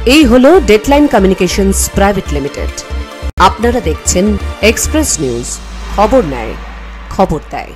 এই হলো deadline communications private limited. আপনারা দেখছেন এক্সপ্রেস নিউজ, খবর নেয়, খবর দেয়।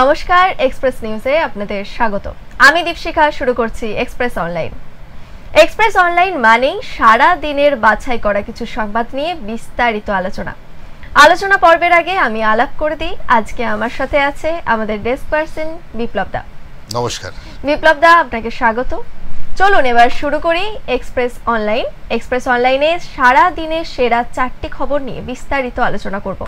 নমস্কার, এক্সপ্রেস নিউজে আপনাদের স্বাগত। আমি দীপশিখা। শুরু করছি এক্সপ্রেস অনলাইন। এক্সপ্রেস অনলাইন মানেই সারা দিনের বাছাই করা কিছু সংবাদ নিয়ে বিস্তারিত আলোচনা পর্বের আগে আমি আলাপ করে দিই। আজকে আমার সাথে আছে আমাদের ডেস্ক পার্সন বিপ্লব দা। নমস্কার বিপ্লব দা, আপনাকে স্বাগত। চলুন এবার শুরু করি এক্সপ্রেস অনলাইন। এক্সপ্রেস অনলাইনে সারা দিনের সেরা 4টি খবর নিয়ে বিস্তারিত আলোচনা করব।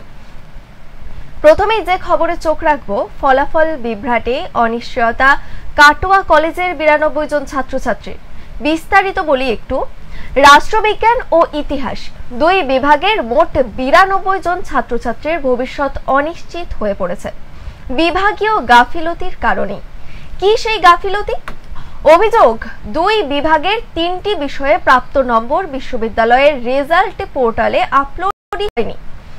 প্রথমেই যে খবরে চোখ রাখবো, ফলাফল বিভ্রাটে অনিশ্চয়তা কাটোয়া কলেজের 92 জন ছাত্রছাত্রী। বিস্তারিত বলি একটু। রাষ্ট্রবিজ্ঞান ও ইতিহাস দুই বিভাগের মোট 92 জন ছাত্রছাত্রীর ভবিষ্যৎ অনিশ্চিত হয়ে পড়েছে বিভাগীয় গাফিলতির কারণে। কি সেই গাফিলতি? অভিযোগ, দুই বিভাগের 3টি বিষয়ে প্রাপ্ত নম্বর বিশ্ববিদ্যালয়ের রেজাল্ট পোর্টালে আপলোড হয়নি,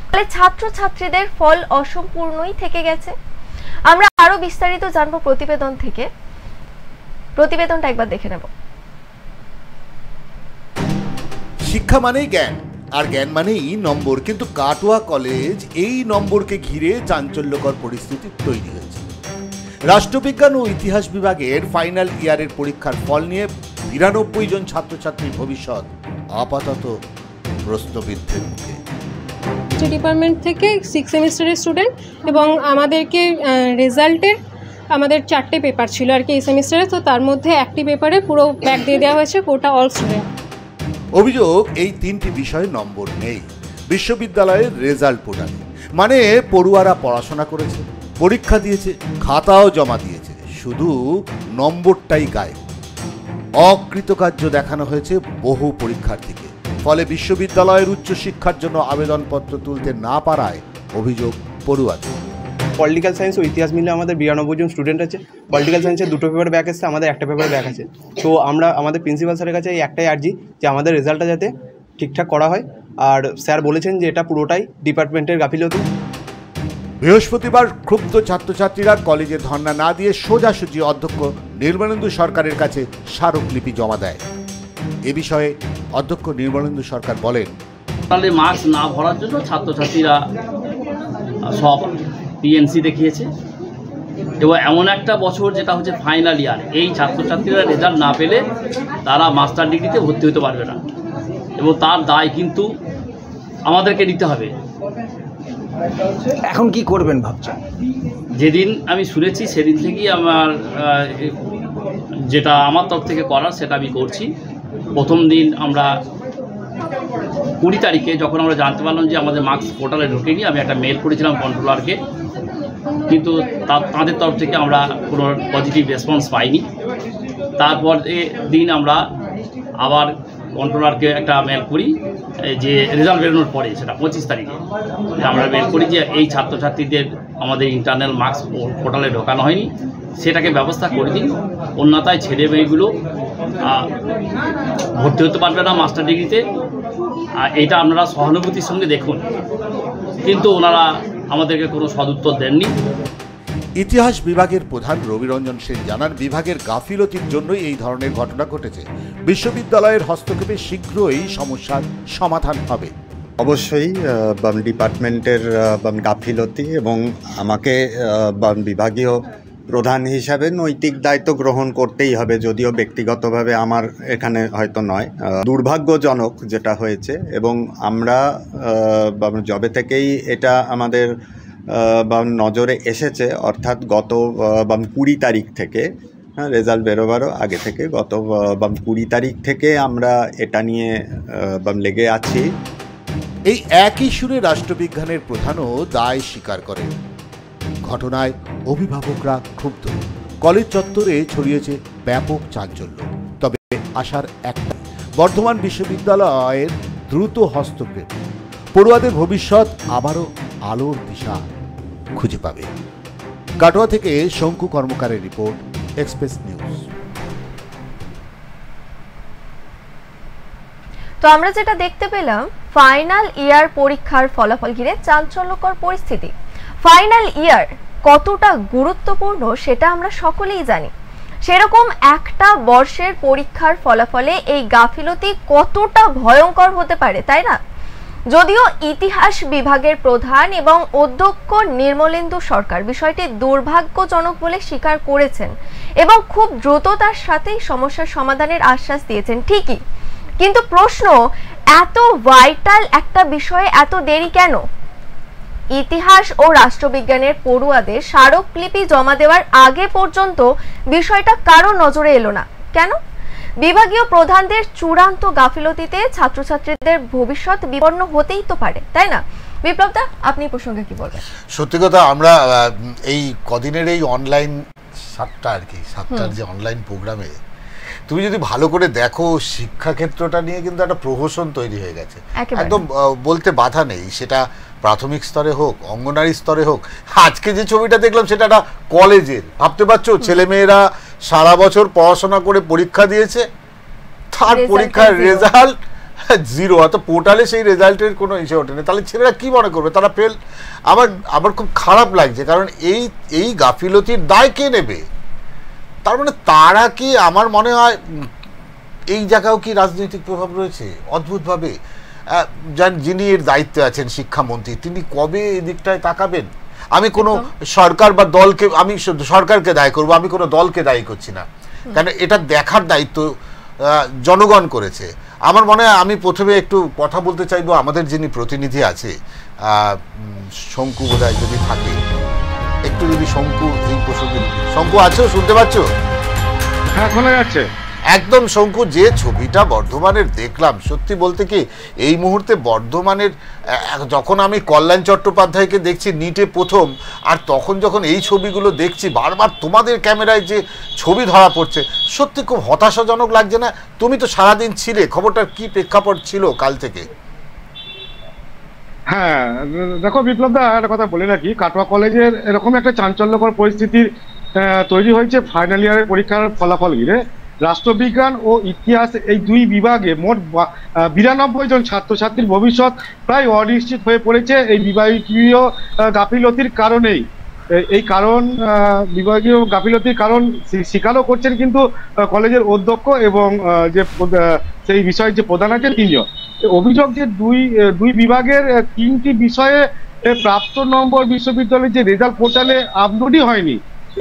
ফলে ছাত্রছাত্রীদের ফল অসম্পূর্ণই থেকে গেছে। আমরা আরো বিস্তারিত জানবো প্রতিবেদন থেকে। প্রতিবেদনটা একবার দেখে নেব। শিক্ষা মানেই জ্ঞান, আর জ্ঞান মানেই নম্বর, কিন্তু কাটোয়া কলেজ এই নম্বরকে ঘিরে চাঞ্চল্যকর পরিস্থিতি তৈরি হয়েছে। রাষ্ট্রবিজ্ঞান ও ইতিহাস বিভাগের ফাইনাল ইয়ারের পরীক্ষার ফল নিয়ে 92 জন ছাত্রছাত্রীর ভবিষ্যৎ আপাতত প্রশ্নবিদ্ধের মুখে। ডিপার্টমেন্ট থেকে 6 সেমিস্টারের স্টুডেন্ট, এবং আমাদেরকে রেজাল্টের আমাদের 4টে পেপার ছিল আর কি এই সেমিস্টারে, তো তার মধ্যে একটি পেপারে পুরো ব্যাক দিয়ে দেওয়া হয়েছে গোটা অল স্টুডেন্ট। অভিযোগ, এই 3টি বিষয়ে নম্বর নেই বিশ্ববিদ্যালয়ের রেজাল্ট পোর্টালে। মানে পড়ুয়ারা পড়াশোনা করেছে, পরীক্ষা দিয়েছে, খাতাও জমা দিয়েছে, শুধু নম্বরটাই গায়েব। অকৃতকার্য দেখানো হয়েছে বহু পরীক্ষার্থীকে, ফলে বিশ্ববিদ্যালয়ের উচ্চশিক্ষার জন্য আবেদনপত্র তুলতে না পারায় অভিযোগ পড়ুয়াদের। পলিটিক্যাল সায়েন্স ও ইতিহাস মিলে আমাদের 92 জন স্টুডেন্ট আছে। পলিটিক্যাল সায়েন্সের 2টো পেপার ব্যাক এসেছে, আমাদের একটা পেপার ব্যাক আছে। তো আমরা আমাদের প্রিন্সিপাল স্যারের কাছে এই একটাই আর্জি যে আমাদের রেজাল্টটা যাতে ঠিকঠাক করা হয়, আর স্যার বলেছেন যে এটা পুরোটাই ডিপার্টমেন্টের গাফিলতি। বৃহস্পতিবার ক্ষুব্ধ ছাত্রছাত্রীরা কলেজে ধর্ণা না দিয়ে সোজাসুজি অধ্যক্ষ নির্মলেন্দু সরকারের কাছে স্মারকলিপি জমা দেয়। এ বিষয়ে অধ্যক্ষ নির্মলেন্দু সরকার বলেন, মার্কস না ভরার জন্য ছাত্রছাত্রীরা সব পিএনসি দেখিয়েছে, এবং এমন একটা বছর যেটা হচ্ছে ফাইনাল ইয়ার, এই ছাত্রছাত্রীরা রেজাল্ট না পেলে তারা মাস্টার ডিগ্রিতে ভর্তি হতে পারবে না, এবং তার দায় কিন্তু আমাদেরকে নিতে হবে। এখন কি করবেন ভাবছেন? যেদিন আমি শুনেছি সেদিন থেকেই আমার যেটা আমার তরফ থেকে করার সেটা আমি করছি। প্রথম দিন আমরা 20 তারিখে যখন আমরা জানতে পারলাম যে আমাদের মার্কস পোর্টালে ঢোকেনি, আমি একটা মেল করেছিলাম কন্ট্রোলারকে, কিন্তু তাদের তরফ থেকে আমরা কোনো পজিটিভ রেসপন্স পাইনি। তারপর দিন আমরা আবার কন্ট্রোলারকে একটা মেল করি, যে রেজাল্ট বেরোনোর পরে, সেটা 25 তারিখে আমরা মেল করি যে এই ছাত্রছাত্রীদের আমাদের ইন্টারনাল মার্কস পোর্টালে ঢোকানো হয়নি, সেটাকে ব্যবস্থা করে দিন, অন্যথায় ছেলে মেয়েগুলো ভর্তি হতে পারবে না মাস্টার ডিগ্রিতে। এটা আপনারা সহানুভূতির সঙ্গে দেখুন, কিন্তু ওনারা আমাদেরকে কোনো সদুত্তর দেননি। ইতিহাস বিভাগের প্রধান রবিরঞ্জন সেন জানান, বিভাগের গাফিলতির জন্যই এই ধরনের ঘটনা ঘটেছে। বিশ্ববিদ্যালয়ের হস্তক্ষেপে শীঘ্রই সমস্যার সমাধান হবে। অবশ্যই ডিপার্টমেন্টের গাফিলতি, এবং আমাকে বিভাগীয় প্রধান হিসাবে নৈতিক দায়িত্ব গ্রহণ করতেই হবে, যদিও ব্যক্তিগতভাবে আমার এখানে হয়তো নয়। দুর্ভাগ্যজনক যেটা হয়েছে, এবং আমরা জবে থেকেই এটা আমাদের নজরে এসেছে, অর্থাৎ গত 20 তারিখ থেকে হ্যাঁ, রেজাল্ট বেরোবারও আগে থেকে গত 20 তারিখ থেকে আমরা এটা নিয়ে লেগে আছি। এই একই সুরে রাষ্ট্রবিজ্ঞানের প্রধানও দায় স্বীকার করেন। ঘটনায় অভিভাবকরা ক্ষুব্ধ, কলেজ চত্বরে ছড়িয়েছে ব্যাপক চাঞ্চল্য। তবে আশার একটা, বর্ধমান বিশ্ববিদ্যালয়ের দ্রুত হস্তক্ষেপ পড়ুয়াদের ভবিষ্যৎ আবারও আলোর দিশা খুঁজে পাবে। কাটোয়া থেকে শঙ্কু কর্মকারের রিপোর্ট, এক্সপ্রেস নিউজ। তো আমরা যেটা দেখতে পেলাম, ফাইনাল ইয়ার পরীক্ষার ফলাফল ঘিরে চাঞ্চল্যকর পরিস্থিতি। ফাইনাল ইয়ার কতটা গুরুত্বপূর্ণ সেটা আমরা সকলেই জানি। সেরকম একটা বর্ষের পরীক্ষার ফলাফলে এই গাফিলতি কতটা ভয়ঙ্কর হতে পারে, তাই না? যদিও ইতিহাস বিভাগের প্রধান এবং অধ্যক্ষ নির্মলেন্দু সরকার বিষয়টি দুর্ভাগ্যজনক বলে স্বীকার করেছেন এবং খুব দ্রুততার সাথেই সমস্যার সমাধানের আশ্বাস দিয়েছেন, ঠিকই, কিন্তু প্রশ্ন, এত ভাইটাল একটা বিষয়ে এত দেরি কেন? ইতিহাস ও রাষ্ট্রবিজ্ঞানের পড়ুয়াদের স্মারকলিপি জমা দেওয়ার আগে পর্যন্ত বিষয়টা কারো নজরে এলো না কেন? বিভাগীয় প্রধানদের চূড়ান্ত গাফিলতিতে ছাত্রছাত্রীদের ভবিষ্যৎ বিপন্ন হতেই তো পারে, তাই না? বিপ্লবদা, আপনি প্রসঙ্গে কি বলবেন? সত্যি কথা, আমরা এই কদিনের এই অনলাইন সাতটার যে অনলাইন প্রোগ্রামে তুমি যদি ভালো করে দেখো, শিক্ষাক্ষেত্রটা নিয়ে কিন্তু একটা প্রহসন তৈরি হয়ে গেছে, একদম বলতে বাধা নেই। সেটা প্রাথমিক স্তরে হোক, অঙ্গনারী স্তরে হোক। আজকে যে ছবিটা দেখলাম সেটা একটা কলেজের, ভাবতে পারছো, ছেলেমেয়েরা সারা বছর পড়াশোনা করে পরীক্ষা দিয়েছে, তার পরীক্ষার রেজাল্ট জিরো। অর্থাৎ পোর্টালে সেই রেজাল্টের কোনো ইসে ওঠেনি। তাহলে ছেলেরা কি মনে করবে? তারা ফেল। আমার খুব খারাপ লাগছে, কারণ এই গাফিলতির দায় কে নেবে? তার মানে তারা কি, আমার মনে হয় এই জায়গাও কি রাজনৈতিক প্রভাব রয়েছে অদ্ভুতভাবে। যিনি এর দায়িত্বে আছেন, শিক্ষামন্ত্রী, তিনি কবে এদিকটায় তাকাবেন? আমি কোনো সরকার বা দলকে, আমি সরকারকে দায়ী করবো, আমি কোনো দলকে দায়ী করছি না, কারণ এটা দেখার দায়িত্ব জনগণ করেছে। আমার মনে হয় আমি প্রথমে একটু কথা বলতে চাইবো আমাদের যিনি প্রতিনিধি আছে, শঙ্কু বোধহয় যদি থাকে, একটু যদি শঙ্কু এই প্রসঙ্গে। শঙ্কু আছো, শুনতে পাচ্ছ? হ্যাঁ, শোনা যাচ্ছে একদম। শঙ্কু, যে ছবিটা বর্ধমানের দেখলাম, সত্যি বলতে কি এই মুহূর্তে বর্ধমানের, যখন আমি কল্যাণ চট্টোপাধ্যায়কে দেখছি নিটে প্রথম, আর তখন যখন এই ছবিগুলো দেখছি বারবার তোমাদের ক্যামেরায় যে ছবি ধরা পড়ছে, সত্যি খুব হতাশাজনক লাগছে না? তুমি তো সারাদিন ছিলে, খবরটার কি প্রেক্ষাপট ছিল কাল থেকে? হ্যাঁ, দেখো বিপ্লবদা, একটা কথা বলে রাখি, কাটোয়া কলেজের এরকম একটা চাঞ্চল্যকর পরিস্থিতির তৈরি হয়েছে ফাইনাল ইয়ারের পরীক্ষার ফলাফল ঘিরে। রাষ্ট্রবিজ্ঞান ও ইতিহাস এই দুই বিভাগে মোট 92 জন ছাত্রছাত্রীর ভবিষ্যৎ প্রায় অনিশ্চিত হয়ে পড়েছে এই বিভাগীয় গাফিলতির কারণেই। এই কারণ, বিভাগীয় গাফিলতির কারণ স্বীকারও করছেন কিন্তু কলেজের অধ্যক্ষ এবং যে সেই বিষয়ের যে প্রধান আছেন তিনিও। অভিযোগ যে দুই বিভাগের 3টি বিষয়ে প্রাপ্ত নম্বর বিশ্ববিদ্যালয়ের যে রেজাল্ট পোর্টালে আপলোডই হয়নি।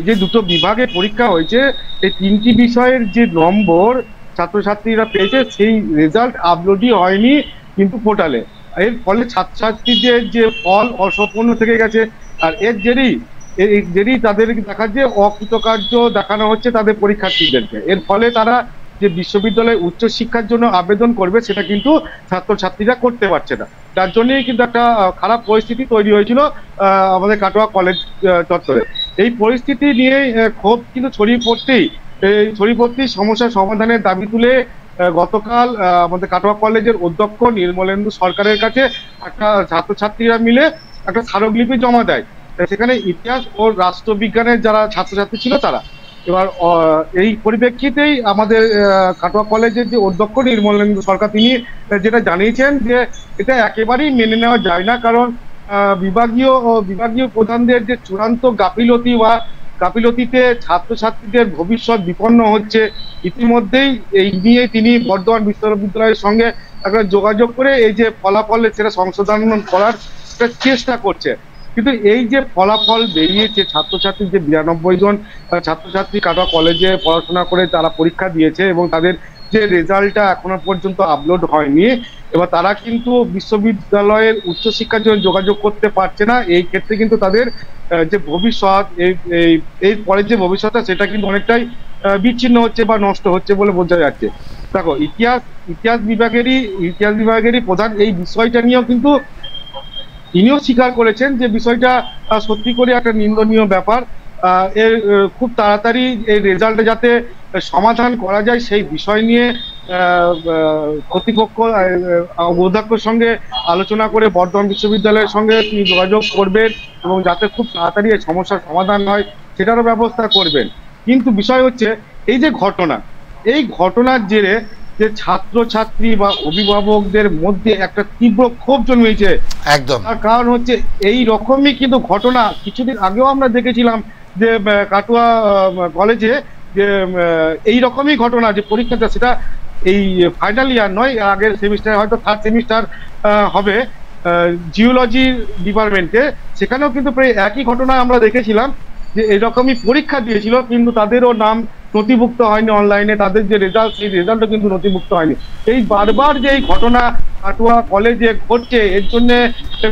যে দুটো বিভাগে পরীক্ষা হয়েছে, এই 3টি বিষয়ের যে নম্বর ছাত্রছাত্রীরা পেয়েছে সেই রেজাল্ট আপলোডই হয়নি কিন্তু পোর্টালে। এর ফলে ছাত্রছাত্রীদের যে ফল অসম্পূর্ণ থেকে গেছে, আর এর জেরেই তাদের দেখা যে অকৃতকার্য দেখানো হচ্ছে তাদের পরীক্ষার্থীদেরকে। এর ফলে তারা যে বিশ্ববিদ্যালয়ে উচ্চশিক্ষার জন্য আবেদন করবে সেটা কিন্তু ছাত্রছাত্রীরা করতে পারছে না। তার জন্যই কিন্তু একটা খারাপ পরিস্থিতি তৈরি হয়েছিল আমাদের কাটোয়া কলেজ চত্বরে। এই পরিস্থিতি নিয়ে ক্ষোভ কিন্তু ছড়িয়ে পড়তেই সমস্যা সমাধানের দাবি তুলে গতকাল আমাদের কাটোয়া কলেজের অধ্যক্ষ নির্মলেন্দু সরকারের কাছে একটা ছাত্রছাত্রীরা মিলে একটা স্মারকলিপি জমা দেয়। সেখানে ইতিহাস ও রাষ্ট্রবিজ্ঞানের যারা ছাত্রছাত্রী ছিল তারা। এবার এই পরিপ্রেক্ষিতেই আমাদের কাটোয়া কলেজের যে অধ্যক্ষ নির্মলেন্দু সরকার, তিনি যেটা জানিয়েছেন যে এটা একেবারেই মেনে নেওয়া যায় না, কারণ বিভাগীয় প্রধানদের যে চূড়ান্ত গাফিলতিতে ছাত্রছাত্রীদের ভবিষ্যৎ বিপন্ন হচ্ছে। ইতিমধ্যেই এই নিয়ে তিনি বর্ধমান বিশ্ববিদ্যালয়ের সঙ্গে একটা যোগাযোগ করে এই যে ফলাফলে সেটা সংশোধন করার একটা চেষ্টা করছে। কিন্তু এই যে ফলাফল বেরিয়েছে, ছাত্রছাত্রী যে 92 জন ছাত্রছাত্রী কাটোয়া কলেজে পড়াশোনা করে তারা পরীক্ষা দিয়েছে এবং তাদের যে রেজাল্টটা এখনো পর্যন্ত আপলোড হয়নি, এবার তারা কিন্তু বিশ্ববিদ্যালয়ের উচ্চশিক্ষার জন্য যোগাযোগ করতে পারছে না। এই ক্ষেত্রে কিন্তু তাদের যে ভবিষ্যৎ, এই পরে যে ভবিষ্যৎটা সেটা কিন্তু অনেকটাই বিচ্ছিন্ন হচ্ছে বা নষ্ট হচ্ছে বলে বোঝা যাচ্ছে। দেখো ইতিহাস বিভাগেরই প্রধান এই বিষয়টা নিয়েও কিন্তু তিনিও স্বীকার করেছেন যে বিষয়টা সত্যি করে একটা নিন্দনীয় ব্যাপার। এর খুব তাড়াতাড়ি এই রেজাল্টে যাতে সমাধান করা যায় সেই বিষয় নিয়ে কর্তৃপক্ষ অধ্যক্ষের সঙ্গে আলোচনা করে বর্ধমান বিশ্ববিদ্যালয়ের সঙ্গে তিনি যোগাযোগ করবেন এবং যাতে খুব তাড়াতাড়ি এই সমস্যার সমাধান হয় সেটারও ব্যবস্থা করবেন। কিন্তু বিষয় হচ্ছে এই যে এই ঘটনার জেরে যে ছাত্রছাত্রী বা অভিভাবকদের মধ্যে একটা তীব্র ক্ষোভ জন্মেছে, একদম। তার কারণ হচ্ছে এই রকমই কিন্তু ঘটনা কিছুদিন আগেও আমরা দেখেছিলাম যে কাটোয়া কলেজে যে এই রকমই ঘটনা, যে পরীক্ষাটা সেটা এই ফাইনাল ইয়ার নয়, আগের সেমিস্টার হয়তো 3rd সেমিস্টার হবে জিওলজি ডিপার্টমেন্টে, সেখানেও কিন্তু প্রায় একই ঘটনা আমরা দেখেছিলাম যে এরকমই পরীক্ষা দিয়েছিল কিন্তু তাদেরও নাম নথিভুক্ত হয়নি অনলাইনে, তাদের যে রেজাল্ট সেই রেজাল্টও কিন্তু নথিভুক্ত হয়নি। এই বারবার যে এই ঘটনা কাটোয়া কলেজে ঘটছে এর জন্য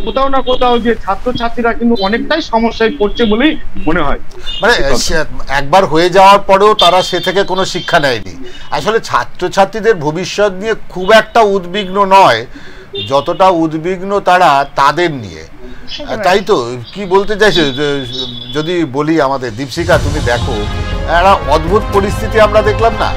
কোথাও না কোথাও যে ছাত্রছাত্রীরা কিন্তু অনেকটাই সমস্যায় পড়ছে বলেই মনে হয়। মানে একবার হয়ে যাওয়ার পরেও তারা সে থেকে কোনো শিক্ষা নেয়নি। আসলে ছাত্রছাত্রীদের ভবিষ্যৎ নিয়ে খুব একটা উদ্বিগ্ন নয় যতটা উদ্বিগ্ন তারা তাদের নিয়ে, তাই তো? কি বলতে চাইছো যদি বলি, আমাদের দীপশিখা তুমি দেখো একটা অদ্ভুত পরিস্থিতি আমরা দেখলাম না,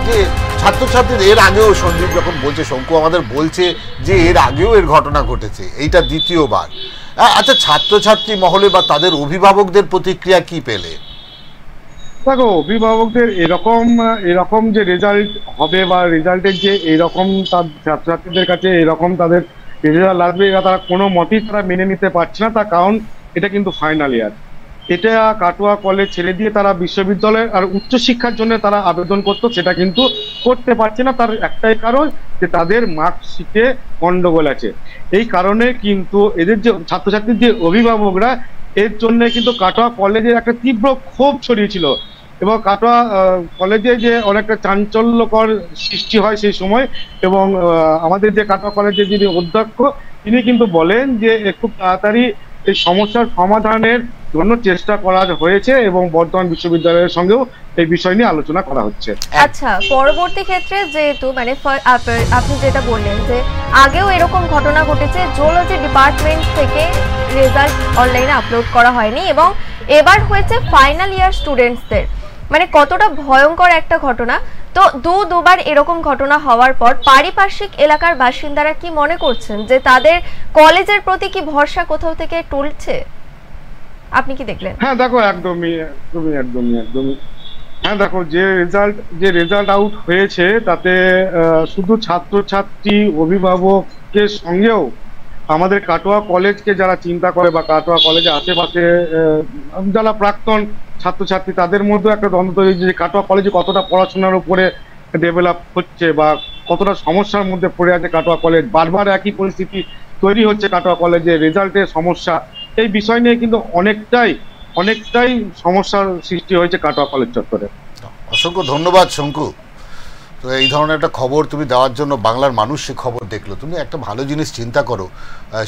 যে ছাত্রছাত্রীদের এর আগেও সন্দীপ যখন বলছে, শঙ্কু আমাদের বলছে যে এর আগেও এর ঘটনা ঘটেছে, এইটা দ্বিতীয়বার। আচ্ছা, ছাত্রছাত্রী মহলে বা তাদের অভিভাবকদের প্রতিক্রিয়া কি পেলে? দেখো, অভিভাবকদের এরকম যে রেজাল্ট হবে বা রেজাল্টের যে এরকম তার ছাত্রছাত্রীদের কাছে এরকম তাদের রেজাল্ট আসবে এটা তারা কোনো মতেই তারা মেনে নিতে পারছে না। তার কারণ এটা কিন্তু ফাইনাল ইয়ার, এটা কাটোয়া কলেজ ছেড়ে দিয়ে তারা বিশ্ববিদ্যালয়ের আর উচ্চশিক্ষার জন্য তারা আবেদন করতো, সেটা কিন্তু করতে পারছে না। তার একটাই কারণ যে তাদের মার্কশিটে গন্ডগোল আছে। এই কারণে কিন্তু এদের যে ছাত্রছাত্রীর যে অভিভাবকরা এর জন্য কিন্তু কাটোয়া কলেজের একটা তীব্র ক্ষোভ ছড়িয়েছিল এবং কাটোয়া কলেজে যে অনেকটা চাঞ্চল্যকর সৃষ্টি হয় সেই সময়। এবং আমাদের যে কাটোয়া কলেজের যিনি অধ্যক্ষ তিনি কিন্তু বলেন যে খুব তাড়াতাড়ি এই সমস্যার সমাধানের জন্য চেষ্টা করা হয়েছে এবং বর্ধমান বিশ্ববিদ্যালয়ের সঙ্গেও এই বিষয় নিয়ে আলোচনা করা হচ্ছে। আচ্ছা, পরবর্তী ক্ষেত্রে যেহেতু মানে আপনি যেটা বললেন যে আগেও এরকম ঘটনা ঘটেছে, জুলজি ডিপার্টমেন্ট থেকে রেজাল্ট অনলাইনে আপলোড করা হয়নি এবং এবার হয়েছে ফাইনাল ইয়ার স্টুডেন্টসদের, মানে কতটা ভয়ঙ্কর একটা ঘটনা। তো দুবার এরকম ঘটনা হওয়ার পর পারিপার্শ্বিক এলাকার বাসিন্দারা কি মনে করছেন যে তাদের কলেজের প্রতি কি ভরসা কোথাও থেকে টলছে? আপনি কি দেখলেন? হ্যাঁ দেখো, একদমই। হ্যাঁ দেখো, যে রেজাল্ট আউট হয়েছে তাতে শুধু ছাত্রছাত্রী অভিভাবকের সঙ্গেও আমাদের কাটোয়া কলেজকে যারা চিন্তা করে বা কাটোয়া কলেজের আশেপাশে যারা প্রাক্তন ছাত্রছাত্রী তাদের মধ্যে একটা দ্বন্দ্ব তৈরি হয়েছে যে কাটোয়া কলেজে কতটা পড়াশোনার উপরে ডেভেলপ হচ্ছে বা কতটা সমস্যার মধ্যে পড়ে আছে কাটোয়া কলেজ। বারবার একই পরিস্থিতি তৈরি হচ্ছে কাটোয়া কলেজে, রেজাল্টের সমস্যা, এই বিষয় নিয়ে কিন্তু অনেকটাই সমস্যার সৃষ্টি হয়েছে কাটোয়া কলেজ চত্বরে। অসংখ্য ধন্যবাদ শঙ্কু। তো এই ধরনের একটা খবর তুমি দেওয়ার জন্য বাংলার মানুষ সে খবর দেখলো। তুমি একটা ভালো জিনিস চিন্তা করো,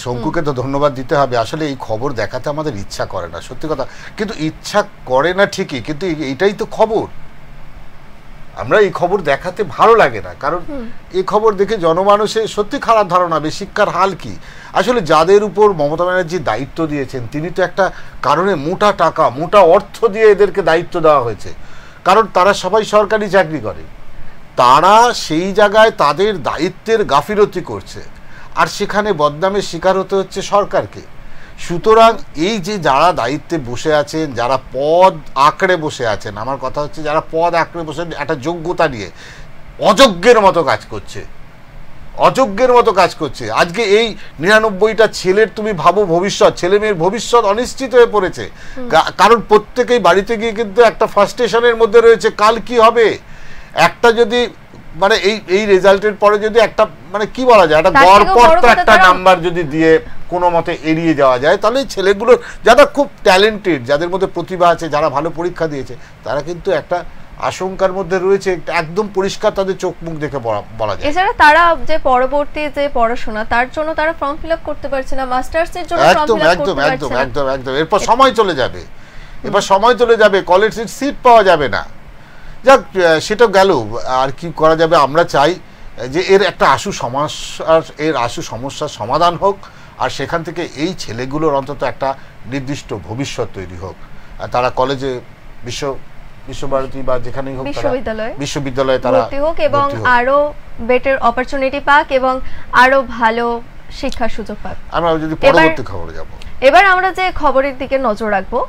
শঙ্কুকে তো ধন্যবাদ দিতে হবে। আসলে এই খবর দেখাতে আমাদের ইচ্ছা করে না, সত্যি কথা, কিন্তু ইচ্ছা করে না ঠিকই, কিন্তু এটাই তো খবর। আমরা এই খবর দেখাতে ভালো লাগে না, কারণ এই খবর দেখে জনমানুষের সত্যি খারাপ ধারণা হবে শিক্ষার হাল কি। আসলে যাদের উপর মমতা ব্যানার্জি দায়িত্ব দিয়েছেন তিনি তো একটা কারণে মোটা টাকা মোটা অর্থ দিয়ে এদেরকে দায়িত্ব দেওয়া হয়েছে, কারণ তারা সবাই সরকারি চাকরি করে। তারা সেই জায়গায় তাদের দায়িত্বের গাফিলতি করছে আর সেখানে বদনামের শিকার হতে হচ্ছে সরকারকে। সুতরাং এই যে যারা দায়িত্বে বসে আছেন, যারা পদ আঁকড়ে বসে আছেন, আমার কথা হচ্ছে যারা পদ আঁকড়ে বসে একটা যোগ্যতা নিয়ে অযোগ্যের মতো কাজ করছে, আজকে এই 99টা ছেলের তুমি ভাবো ভবিষ্যৎ, ছেলে মেয়ের ভবিষ্যৎ অনিশ্চিত হয়ে পড়েছে। কারণ প্রত্যেকেই বাড়িতে গিয়ে কিন্তু একটা ফার্স্টেশনের মধ্যে রয়েছে কাল কি হবে। একটা যদি মানে এই রেজাল্টের পরে যদি একটা মানে কি বলা যায় একটা গড়পড় একটা নাম্বার যদি দিয়ে কোনো মতে এড়িয়ে যাওয়া যায়, তাহলে এই ছেলেগুলো যারা খুব ট্যালেন্টেড, যাদের মধ্যে প্রতিভা আছে, যারা ভালো পরীক্ষা দিয়েছে, তারা কিন্তু একটা আশঙ্কার মধ্যে রয়েছে, একদম পরিষ্কার তাদের চোখ মুখ দেখে বলা যায়। এছাড়া তারা যে পরবর্তী যে পড়াশোনা তার জন্য তারা ফর্ম ফিল আপ করতে পারছে না, মাস্টার্সের জন্য ফর্ম ফিল আপ করতে পারছে না। একদম এরপর সময় চলে যাবে, কলেজের সিট পাওয়া যাবে না। যাক, সেটা গেল, আর কি করা যাবে। আমরা চাই যে এর একটা আশু সমস্যার সমাধান হোক, আর সেখান থেকে এই ছেলেগুলোর অন্তত একটা নির্দিষ্ট ভবিষ্যৎ তৈরি হোক। তারা কলেজে বিশ্বভারতী বা যেখানেই হোক বিশ্ববিদ্যালয়ে তারা ভর্তি হোক এবং আরো বেটার অপরচুনিটি পাক এবং আরো ভালো শিক্ষার সুযোগ পাক। আমরা যদি পরবর্তী খবরে যাব, এবার আমরা যে খবরের দিকে নজর রাখবো,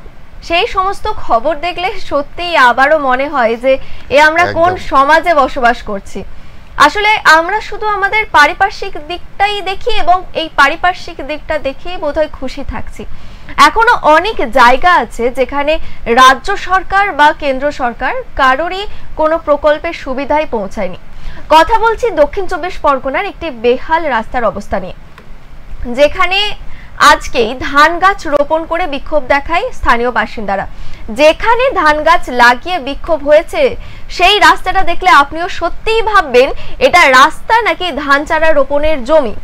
সেই সমস্ত খবর দেখলে সত্যিই আবারও মনে হয় যে আমরা কোন সমাজে বসবাস করছি। আসলে আমরা শুধু আমাদের পারিপার্শ্বিক দিকটাই দেখি এবং এই পারিপার্শ্বিক দিকটা দেখেই বোধহয় খুশি থাকছি। এখনো অনেক জায়গা আছে যেখানে রাজ্য সরকার বা কেন্দ্র সরকার কারোরই কোনো প্রকল্পের সুবিধাই পৌঁছায়নি। কথা বলছি দক্ষিণ 24 পরগনার একটি বেহাল রাস্তার অবস্থা নিয়ে, যেখানে আজকেই ধান গাছ রোপণ করে বিক্ষোভ দেখায় স্থানীয় বাসিন্দারা। যেখানে ধান গাছ লাগিয়ে বিক্ষোভ হয়েছে সেই রাস্তাটা দেখলে আপনিও সত্যিই ভাববেন এটা রাস্তা নাকি ধান চারা রোপণের জমি।